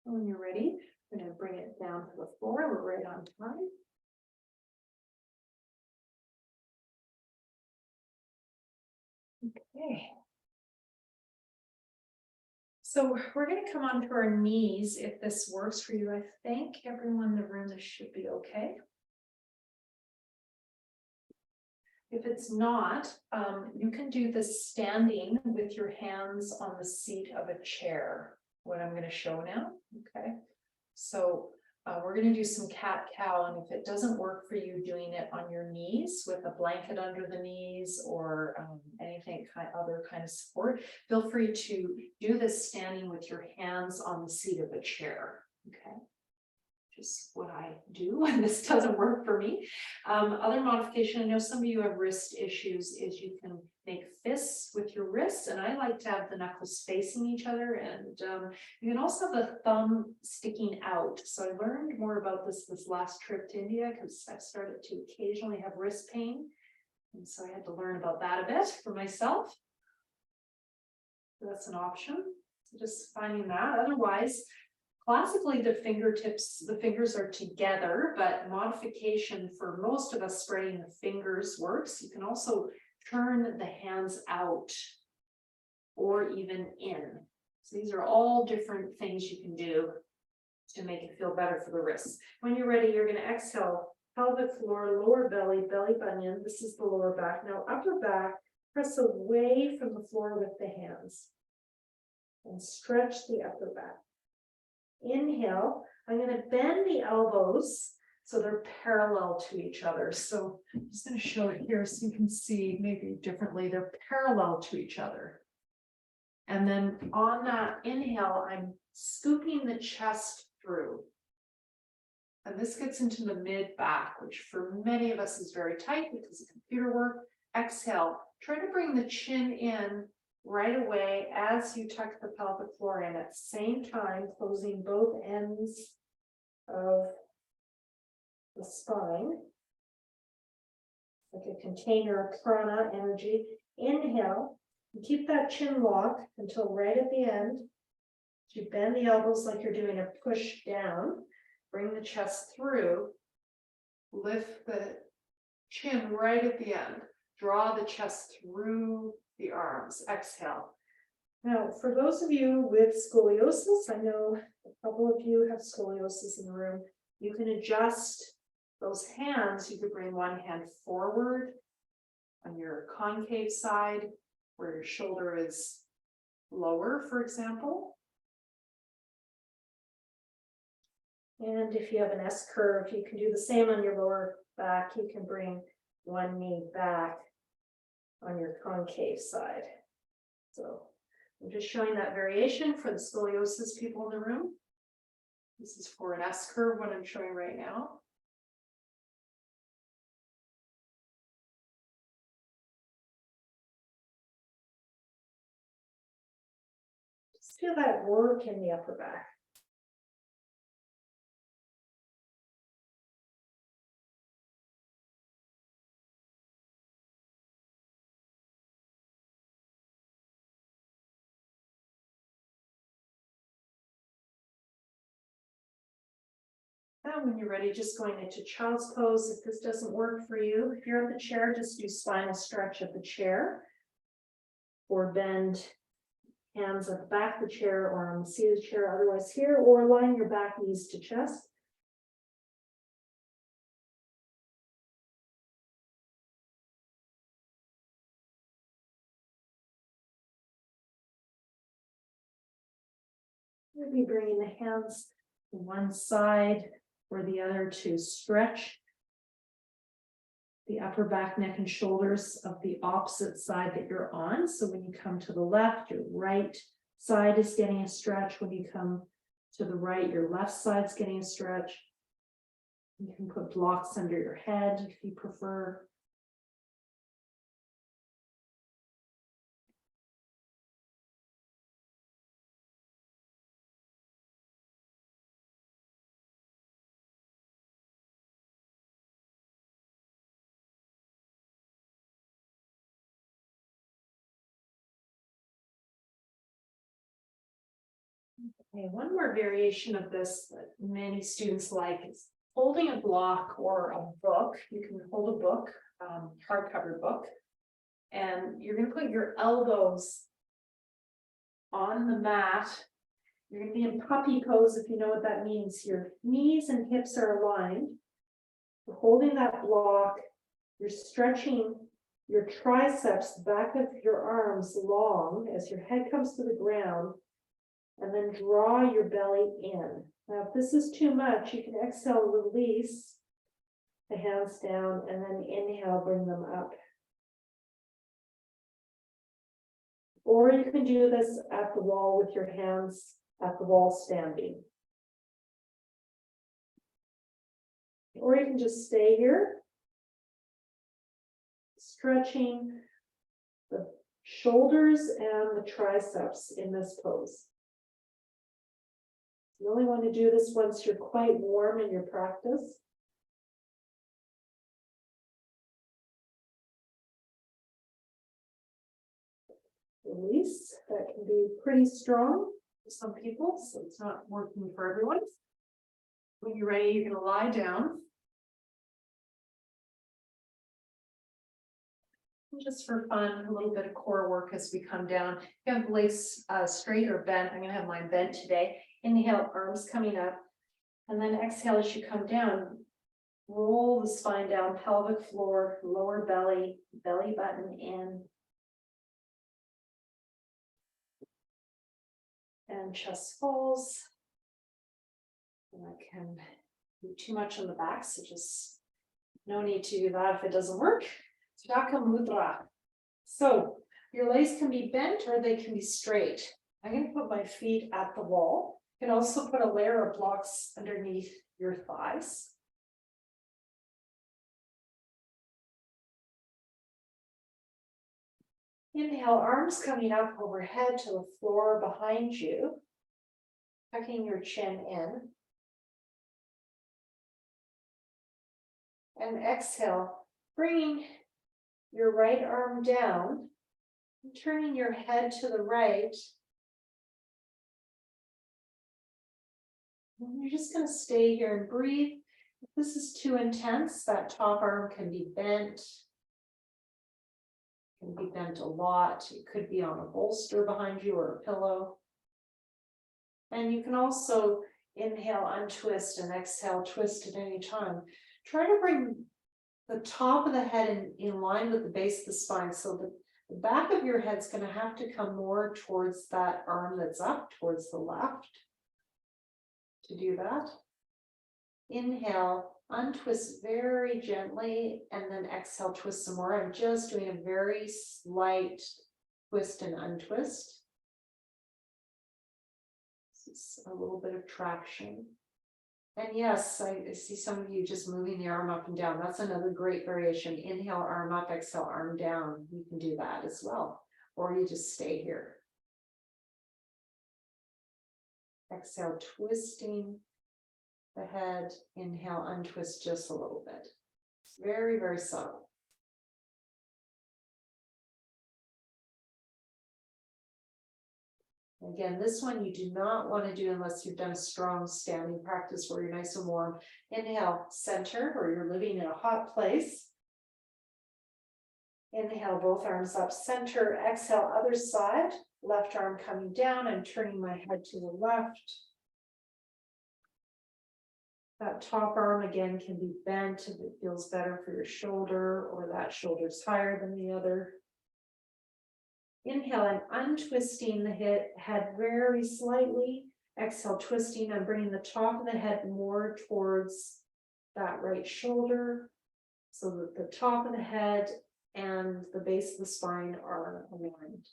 When you're ready, I'm going to bring it down to the floor. We're right on time. Okay. So we're going to come onto our knees if this works for you. I think everyone in the room, this should be okay. If it's not, you can do this standing with your hands on the seat of a chair, what I'm going to show now. Okay. So we're going to do some cat-cow, and if it doesn't work for you doing it on your knees with a blanket under the knees or anything other kind of support, feel free to do this standing with your hands on the seat of a chair. Okay. Just what I do when this doesn't work for me. Other modification, I know some of you have wrist issues, is you can make fists with your wrists, and I like to have the knuckles facing each other, and you can also have the thumb sticking out. So I learned more about this last trip to India because I've started to occasionally have wrist pain, And so I had to learn about that a bit for myself. So that's an option. So just finding that. Otherwise, classically, the fingers are together, but modification for most of us spreading the fingers works. You can also turn the hands out or even in. So these are all different things you can do to make it feel better for the wrists. When you're ready, you're going to exhale, pelvic floor, lower belly, belly bunion. This is the lower back. Now upper back, press away from the floor with the hands and stretch the upper back. Inhale, I'm going to bend the elbows so they're parallel to each other. So I'm just going to show it here so you can see maybe differently. They're parallel to each other. And then on that inhale, I'm scooping the chest through. And this gets into the mid back, which for many of us is very tight because of computer work. Exhale, try to bring the chin in right away as you tuck the pelvic floor in, at the same time closing both ends of the spine, like a container of prana energy. Inhale, and keep that chin lock until right at the end. You bend the elbows like you're doing a push down, bring the chest through, lift the chin right at the end, draw the chest through the arms, exhale. Now, for those of you with scoliosis, I know a couple of you have scoliosis in the room, you can adjust those hands. You could bring one hand forward on your concave side where your shoulder is lower, for example. And if you have an S curve, you can do the same on your lower back. You can bring one knee back on your concave side. So I'm just showing that variation for the scoliosis people in the room. This is for an S curve, what I'm showing right now. Just feel that work in the upper back. Now, when you're ready, just going into child's pose. If this doesn't work for you, if you're at the chair, just do spinal stretch at the chair, or bend hands at the back of the chair or on the seat of the chair, otherwise here, or align your back knees to chest. Maybe bringing the hands to one side or the other to stretch the upper back, neck, and shoulders of the opposite side that you're on. So when you come to the left, your right side is getting a stretch. When you come to the right, your left side's getting a stretch. You can put blocks under your head if you prefer. Okay, one more variation of this that many students like is holding a block or a book. You can hold a book, hardcover book, and you're going to put your elbows on the mat. You're going to be in puppy pose, if you know what that means. Your knees and hips are aligned. You're holding that block. You're stretching your triceps, back of your arms long as your head comes to the ground. And then draw your belly in. Now, if this is too much, you can exhale, release the hands down, and then inhale, bring them up. Or you can do this at the wall with your hands at the wall standing. Or you can just stay here, stretching the shoulders and the triceps in this pose. You only want to do this once you're quite warm in your practice. release. That can be pretty strong for some people, so it's not working for everyone. When you're ready, you're going to lie down. Just for fun, a little bit of core work as we come down. If you have legs straight or bent, I'm going to have mine bent today. Inhale, arms coming up, and then exhale as you come down. Roll the spine down, pelvic floor, lower belly, belly button in. And chest falls. And I can do too much on the back, so just no need to do that if it doesn't work. Sthaka Mudra. So your legs can be bent or they can be straight. I'm going to put my feet at the wall. You can also put a layer of blocks underneath your thighs. Inhale, arms coming up overhead to the floor behind you, tucking your chin in. And exhale, bringing your right arm down, and turning your head to the right. And you're just going to stay here and breathe. If this is too intense, that top arm can be bent. Can be bent a lot. It could be on a bolster behind you or a pillow. And you can also inhale, untwist, and exhale, twist at any time. Try to bring the top of the head in line with the base of the spine, so that the back of your head's going to have to come more towards that arm that's up, towards the left. To do that, inhale, untwist very gently, and then exhale, twist some more. I'm just doing a very slight twist and untwist. This is a little bit of traction. And yes, I see some of you just moving the arm up and down. That's another great variation. Inhale, arm up, exhale, arm down. You can do that as well. Or you just stay here. Exhale, twisting the head. Inhale, untwist just a little bit. It's very, very subtle. Again, this one you do not want to do unless you've done a strong standing practice where you're nice and warm. Inhale, center, or you're living in a hot place. Inhale, both arms up, center. Exhale, other side. Left arm coming down and turning my head to the left. That top arm again can be bent if it feels better for your shoulder, or that shoulder's higher than the other. Inhale, I'm untwisting the head very slightly. Exhale, twisting. I'm bringing the top of the head more towards that right shoulder, so that the top of the head and the base of the spine are aligned.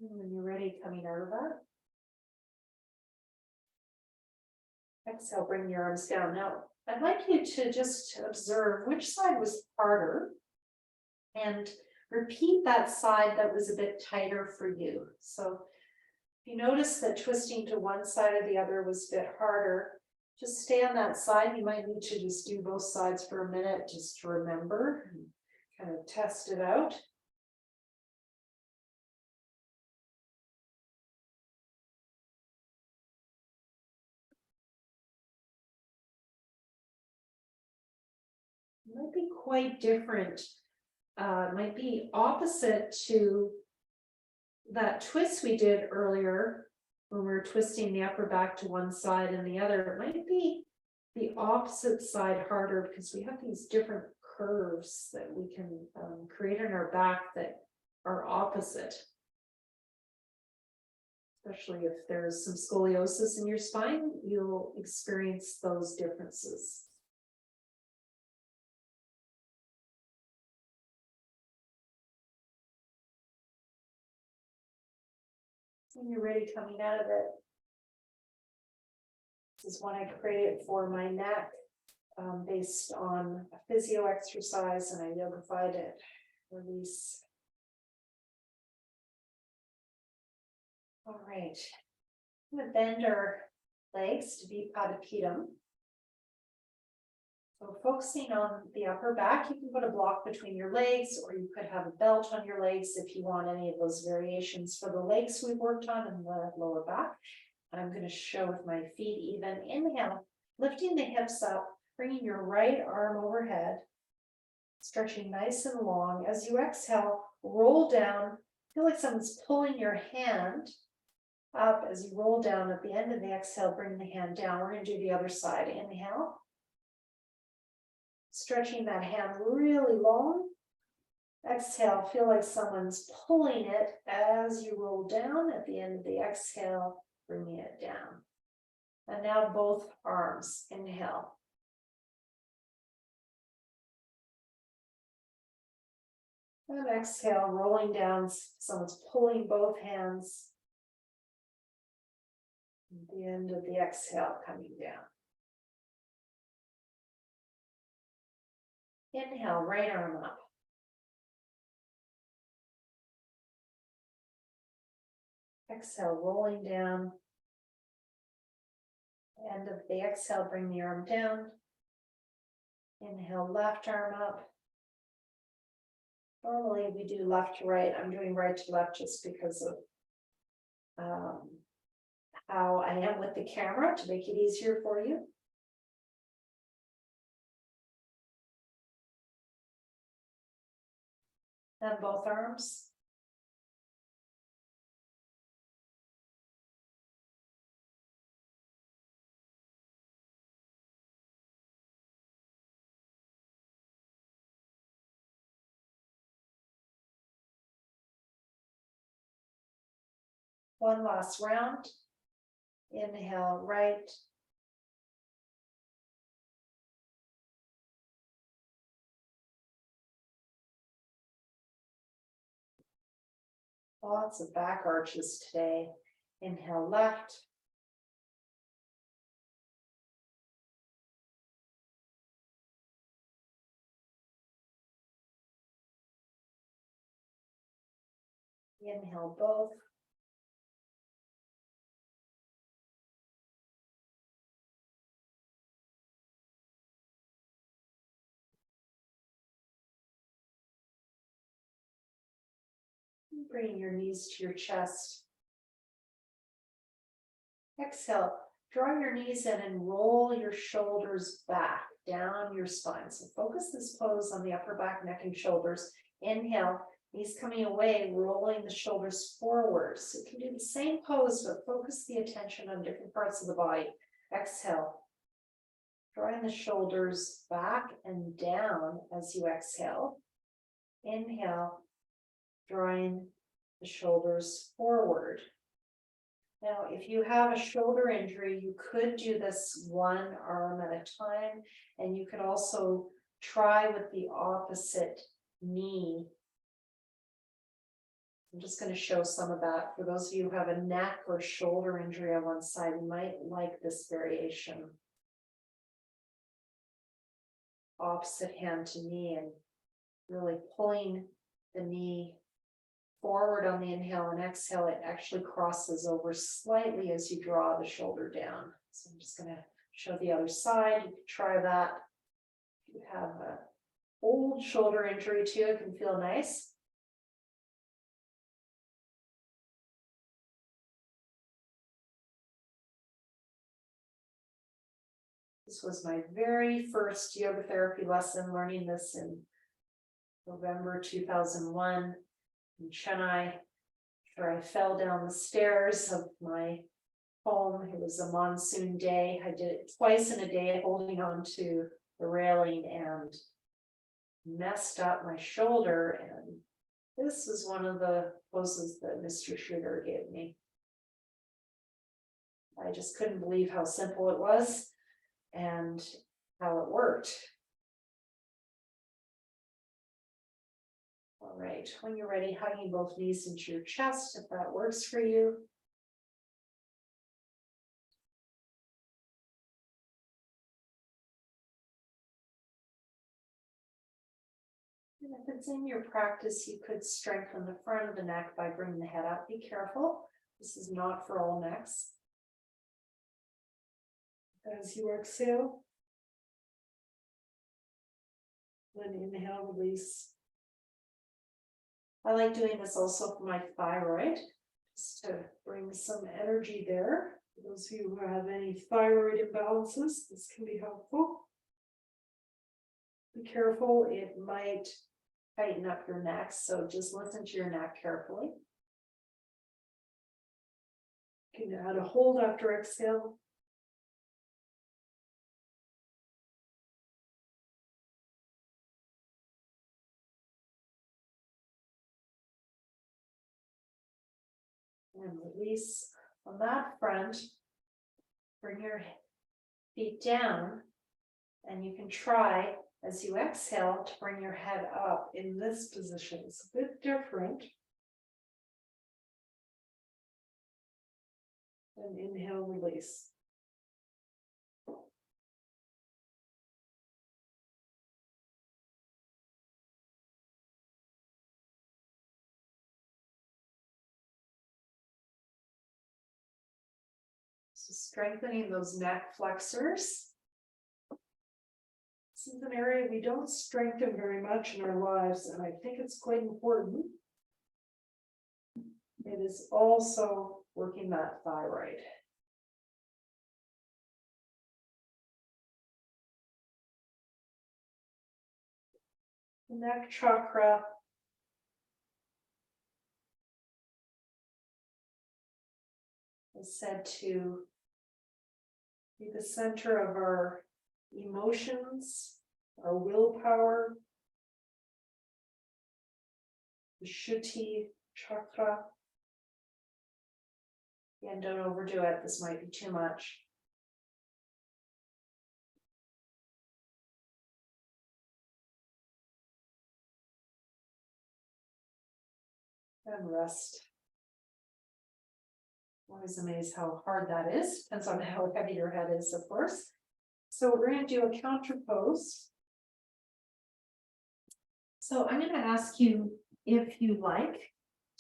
When you're ready, coming out of that. Exhale, bring your arms down. Now, I'd like you to just observe which side was harder and repeat that side that was a bit tighter for you. So if you notice that twisting to one side or the other was a bit harder, just stay on that side. You might need to just do both sides for a minute just to remember and kind of test it out. Might be quite different, might be opposite to that twist we did earlier when we were twisting the upper back to one side and the other. It might be the opposite side harder because we have these different curves that we can create in our back that are opposite. Especially if there's some scoliosis in your spine, you'll experience those differences. When you're ready, coming out of it, This is one I created for my neck, based on a physio exercise, and I yogified it. Release. All right. I'm going to bend our legs to Vipada Pitam. So focusing on the upper back, you can put a block between your legs, or you could have a belt on your legs if you want any of those variations. For the legs we've worked on and the lower back, I'm going to show with my feet even. Inhale, lifting the hips up, bringing your right arm overhead, stretching nice and long. As you exhale, roll down. Feel like someone's pulling your hand up as you roll down. At the end of the exhale, bring the hand down. We're going to do the other side. Inhale. Stretching that hand really long. Exhale, feel like someone's pulling it as you roll down. At the end of the exhale, bringing it down. And now both arms. Inhale. And exhale, rolling down. Someone's pulling both hands. At the end of the exhale, coming down. Inhale, right arm up. Exhale, rolling down. End of the exhale, bring the arm down. Inhale, left arm up. Normally we do left to right. I'm doing right to left just because of how I am with the camera to make it easier for you. And both arms. One last round. Inhale, right. Lots of back arches today. Inhale, left. Inhale, both. Bring your knees to your chest. Exhale, draw your knees in and roll your shoulders back down your spine. So focus this pose on the upper back, neck, and shoulders. Inhale, knees coming away, rolling the shoulders forward. So you can do the same pose, but focus the attention on different parts of the body. Exhale, drawing the shoulders back and down as you exhale. Inhale, drawing the shoulders forward. Now, if you have a shoulder injury, you could do this one arm at a time, and you could also try with the opposite knee. I'm just going to show some of that. For those of you who have a neck or shoulder injury on one side, you might like this variation. Opposite hand to knee, and really pulling the knee forward on the inhale, and exhale, it actually crosses over slightly as you draw the shoulder down. So I'm just going to show the other side. You can try that. If you have an old shoulder injury too, it can feel nice. This was my very first yoga therapy lesson, learning this in November 2001 in Chennai. After I fell down the stairs of my home. It was a monsoon day. I did it twice in a day, holding on to the railing, and messed up my shoulder. And this was one of the poses that Mr. Sugar gave me. I just couldn't believe how simple it was and how it worked. All right, when you're ready, hugging both knees into your chest, if that works for you. If it's in your practice, you could strengthen the front of the neck by bringing the head up. Be careful. This is not for all necks. As you exhale, then inhale, release. I like doing this also for my thyroid, just to bring some energy there. For those of you who have any thyroid imbalances, this can be helpful. Be careful, it might tighten up your neck, so just listen to your neck carefully. You can add a hold after exhale. And release on that front. Bring your feet down, and you can try as you exhale to bring your head up in this position. It's a bit different. And inhale, release. So strengthening those neck flexors. This is an area we don't strengthen very much in our lives, and I think it's quite important. It is also working that thyroid. The neck chakra is said to be the center of our emotions, our willpower, the Shuti chakra. Again, don't overdo it. This might be too much. And rest. Always amazed how hard that is. Depends on how heavy your head is, of course. So we're going to do a counter pose. So I'm going to ask you, if you like,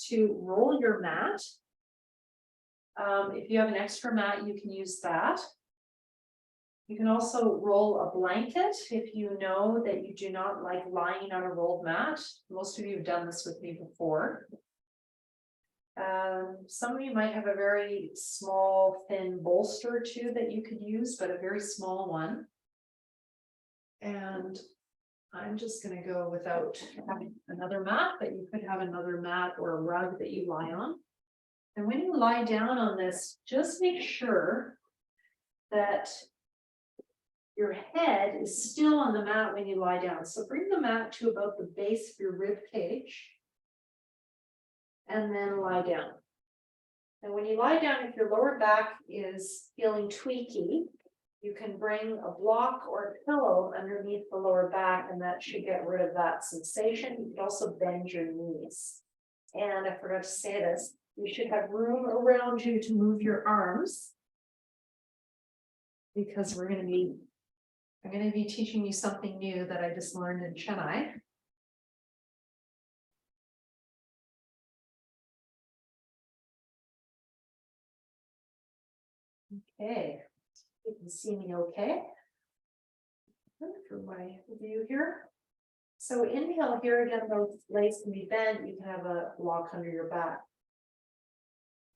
to roll your mat. If you have an extra mat, you can use that. You can also roll a blanket if you know that you do not like lying on a rolled mat. Most of you have done this with me before. Some of you might have a very small, thin bolster too that you could use, but a very small one. And I'm just going to go without having another mat, but you could have another mat or a rug that you lie on. And when you lie down on this, just make sure that your head is still on the mat when you lie down. So bring the mat to about the base of your rib cage. And then lie down. And when you lie down, if your lower back is feeling tweaky, you can bring a block or a pillow underneath the lower back, and that should get rid of that sensation. You can also bend your knees. And I forgot to say this, you should have room around you to move your arms, because I'm going to be teaching you something new that I just learned in Chennai. Okay, you can see me okay. For my view here. So inhale here, again, those legs can be bent, you can have a block under your back.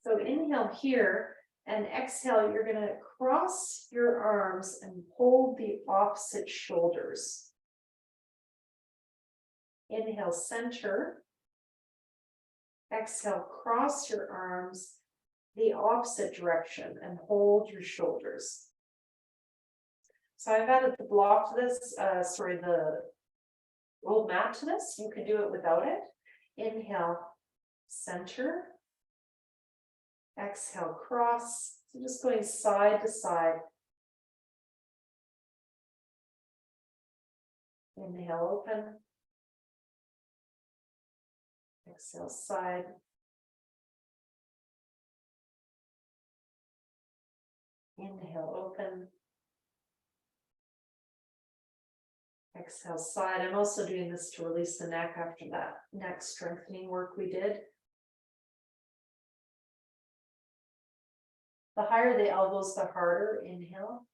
So inhale here and exhale, you're going to cross your arms and hold the opposite shoulders. Inhale, center. Exhale, cross your arms the opposite direction and hold your shoulders. So I've added the block to this, the rolled mat to this. You can do it without it. Inhale, center. Exhale, cross. So just going side to side. Inhale, open. Exhale, side. Inhale, open. Exhale, side. I'm also doing this to release the neck after that neck strengthening work we did. The higher the elbows, the harder. Inhale.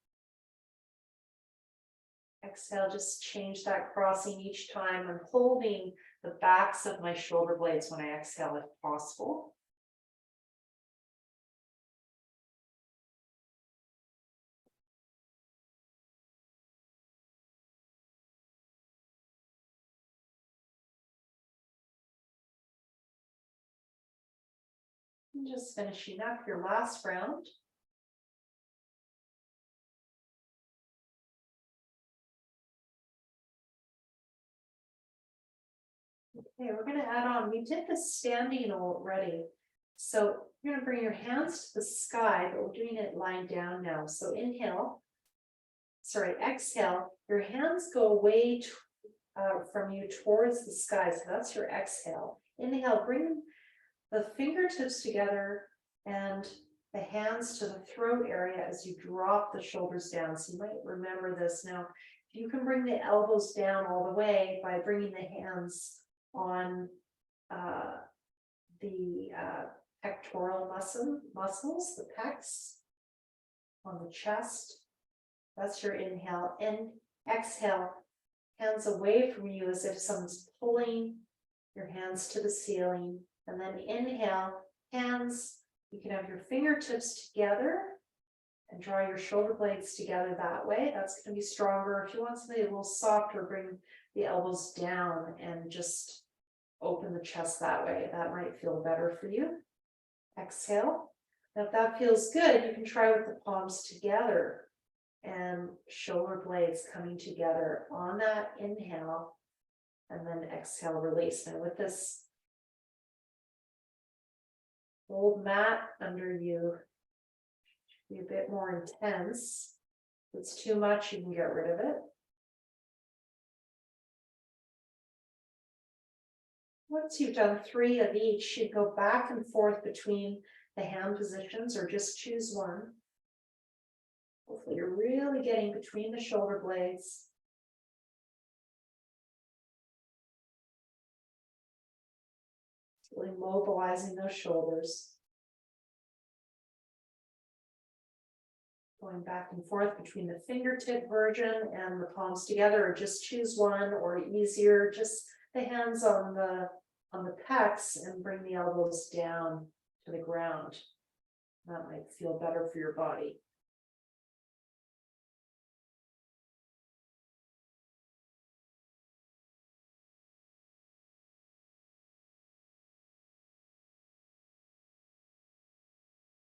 Exhale, just change that crossing each time. I'm holding the backs of my shoulder blades when I exhale if possible. And just finishing up your last round. Okay, we're going to add on, we did the standing already. So you're going to bring your hands to the sky, but we're doing it lying down now. So inhale, exhale, your hands go away from you towards the sky. So that's your exhale. Inhale, bring the fingertips together and the hands to the throat area as you drop the shoulders down. So you might remember this now. You can bring the elbows down all the way by bringing the hands on the pectoral muscles, the pecs, on the chest. That's your inhale. And exhale, hands away from you as if someone's pulling your hands to the ceiling. And then inhale, hands, you can have your fingertips together and draw your shoulder blades together that way. That's going to be stronger. If you want something a little softer, bring the elbows down and just open the chest that way. That might feel better for you. Exhale. Now, if that feels good, you can try with the palms together and shoulder blades coming together on that inhale, and then exhale, release. Now with this old mat under you, be a bit more intense. If it's too much, you can get rid of it. Once you've done 3 of each, you go back and forth between the hand positions or just choose one. Hopefully you're really getting between the shoulder blades. Really mobilizing those shoulders. Going back and forth between the fingertip version and the palms together, or just choose one, or easier, just the hands on the pecs and bring the elbows down to the ground. That might feel better for your body.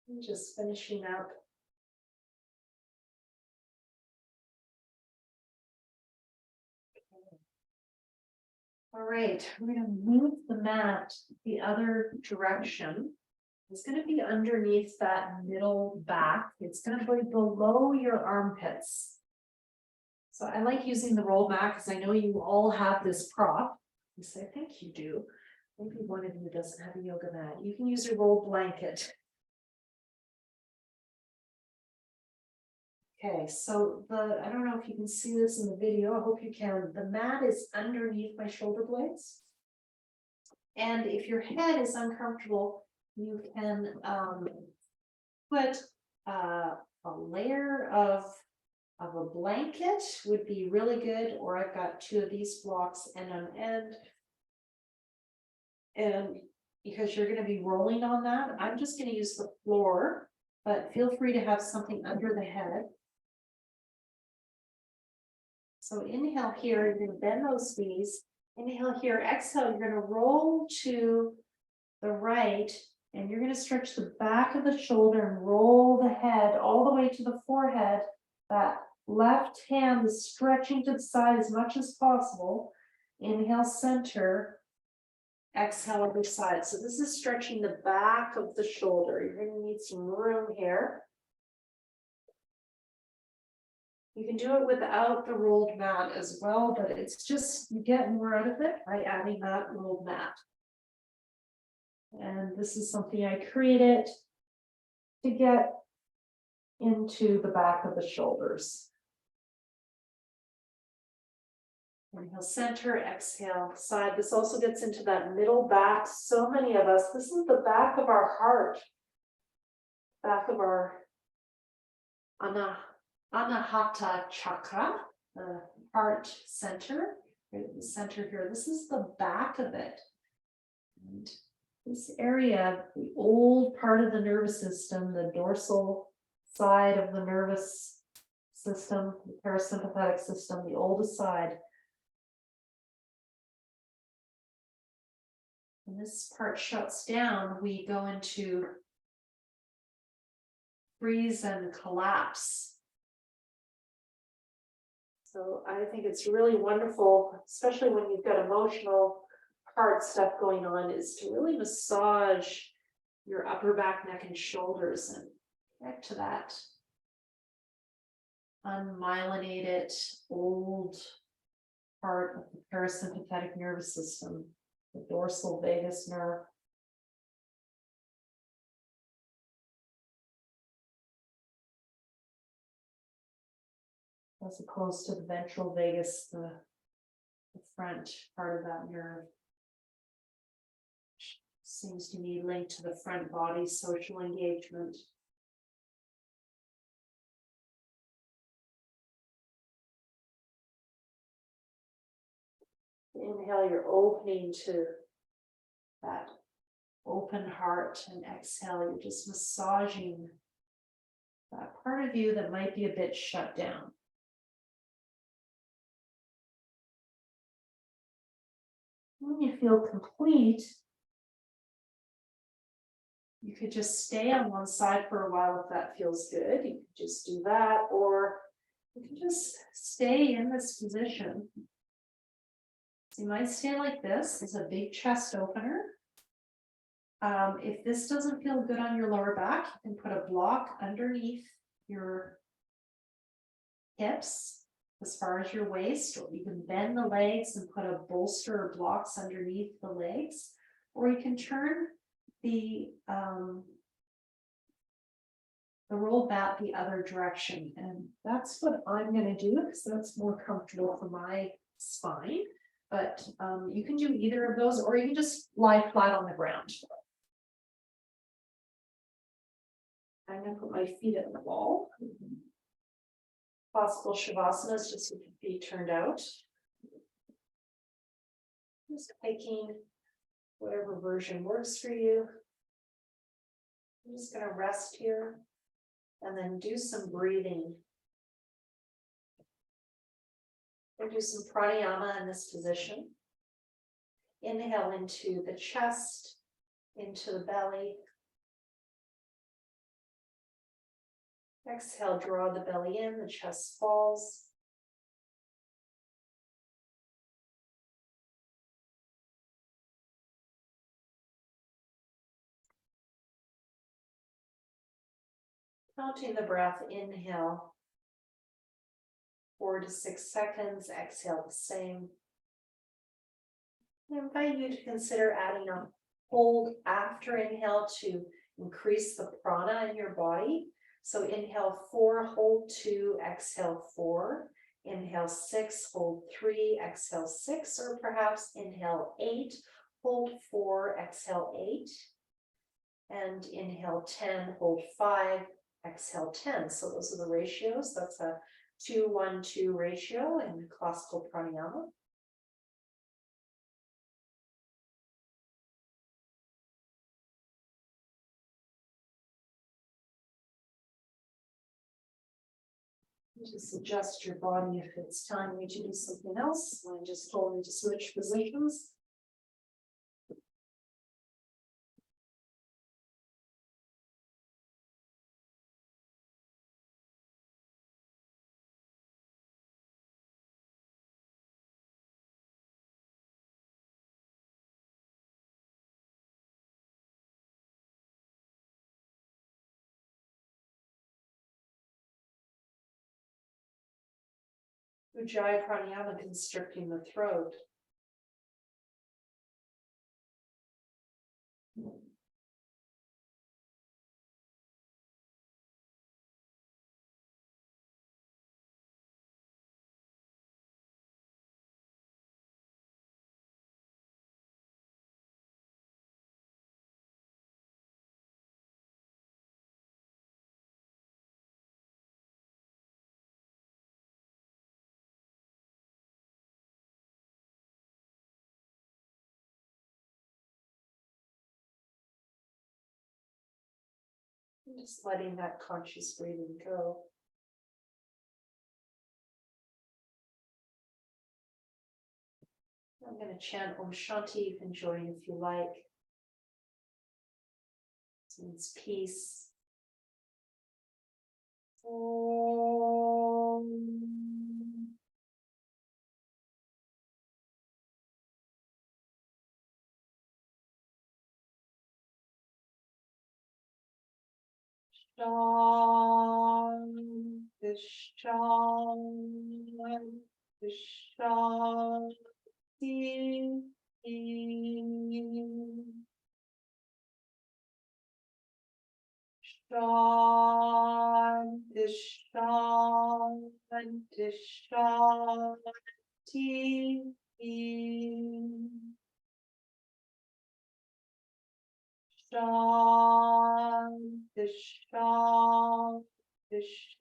And just finishing up. All right, we're going to move the mat the other direction. It's going to be underneath that middle back. It's going to be below your armpits. So I like using the roll mat because I know you all have this prop. Yes, I think you do. Maybe one of you doesn't have a yoga mat. You can use your roll blanket. Okay, so I don't know if you can see this in the video. I hope you can. The mat is underneath my shoulder blades. And if your head is uncomfortable, you can put a layer of a blanket would be really good, or I've got 2 of these blocks and an end. And because you're going to be rolling on that, I'm just going to use the floor, but feel free to have something under the head. So inhale here, you're going to bend those knees. Inhale here, exhale, you're going to roll to the right, and you're going to stretch the back of the shoulder and roll the head all the way to the forehead. That left hand is stretching to the side as much as possible. Inhale, center. Exhale, other side. So this is stretching the back of the shoulder. You're going to need some room here. You can do it without the rolled mat as well, but it's just, you get more out of it by adding that rolled mat. And this is something I created to get into the back of the shoulders. Inhale, center, exhale, side. This also gets into that middle back. So many of us, this is the back of our heart, back of our anahata chakra, the heart center, right at the center here. This is the back of it. And this area, the old part of the nervous system, the dorsal side of the nervous system, the parasympathetic system, the oldest side. When this part shuts down, we go into freeze and collapse. So I think it's really wonderful, especially when you've got emotional heart stuff going on, is to really massage your upper back, neck, and shoulders and connect to that unmyelinated old part of the parasympathetic nervous system, the dorsal vagus nerve. As opposed to the ventral vagus, the front part of that nerve. Seems to be linked to the front body social engagement. Inhale, you're opening to that open heart, and exhale, you're just massaging that part of you that might be a bit shut down. When you feel complete, you could just stay on one side for a while if that feels good. You could just do that, or you can just stay in this position. So you might stay like this. It's a big chest opener. If this doesn't feel good on your lower back, you can put a block underneath your hips as far as your waist, or you can bend the legs and put a bolster or blocks underneath the legs, or you can turn the roll back the other direction. And that's what I'm going to do, because that's more comfortable for my spine. But you can do either of those, or you can just lie flat on the ground. I'm going to put my feet at the wall. Possible shavasana, just with your feet turned out. Just picking whatever version works for you. I'm just going to rest here and then do some breathing. We'll do some pranayama in this position. Inhale into the chest, into the belly. Exhale, draw the belly in, the chest falls. Counting the breath, inhale 4 to 6 seconds, exhale the same. I invite you to consider adding a hold after inhale to increase the prana in your body. So inhale 4, hold 2, exhale 4, inhale 6, hold 3, exhale 6, or perhaps inhale 8, hold 4, exhale 8, and inhale 10, hold 5, exhale 10. So those are the ratios. That's a 2-1-2 ratio in classical pranayama. Just adjust your body if it's telling you to do something else. I just told you to switch positions. Ujjayi pranayama, constricting the throat. Just letting that conscious breathing go. I'm going to chant Om Shanti. You can join if you like. It means peace. Om. Shanti, Shanti, Shanti. Shanti, Shanti, Shanti. Shanti, Shanti,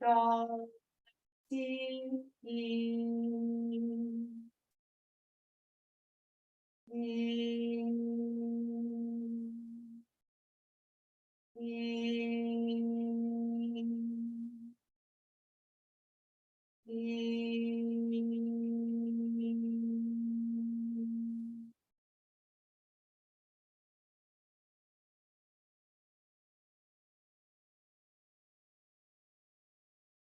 Shanti.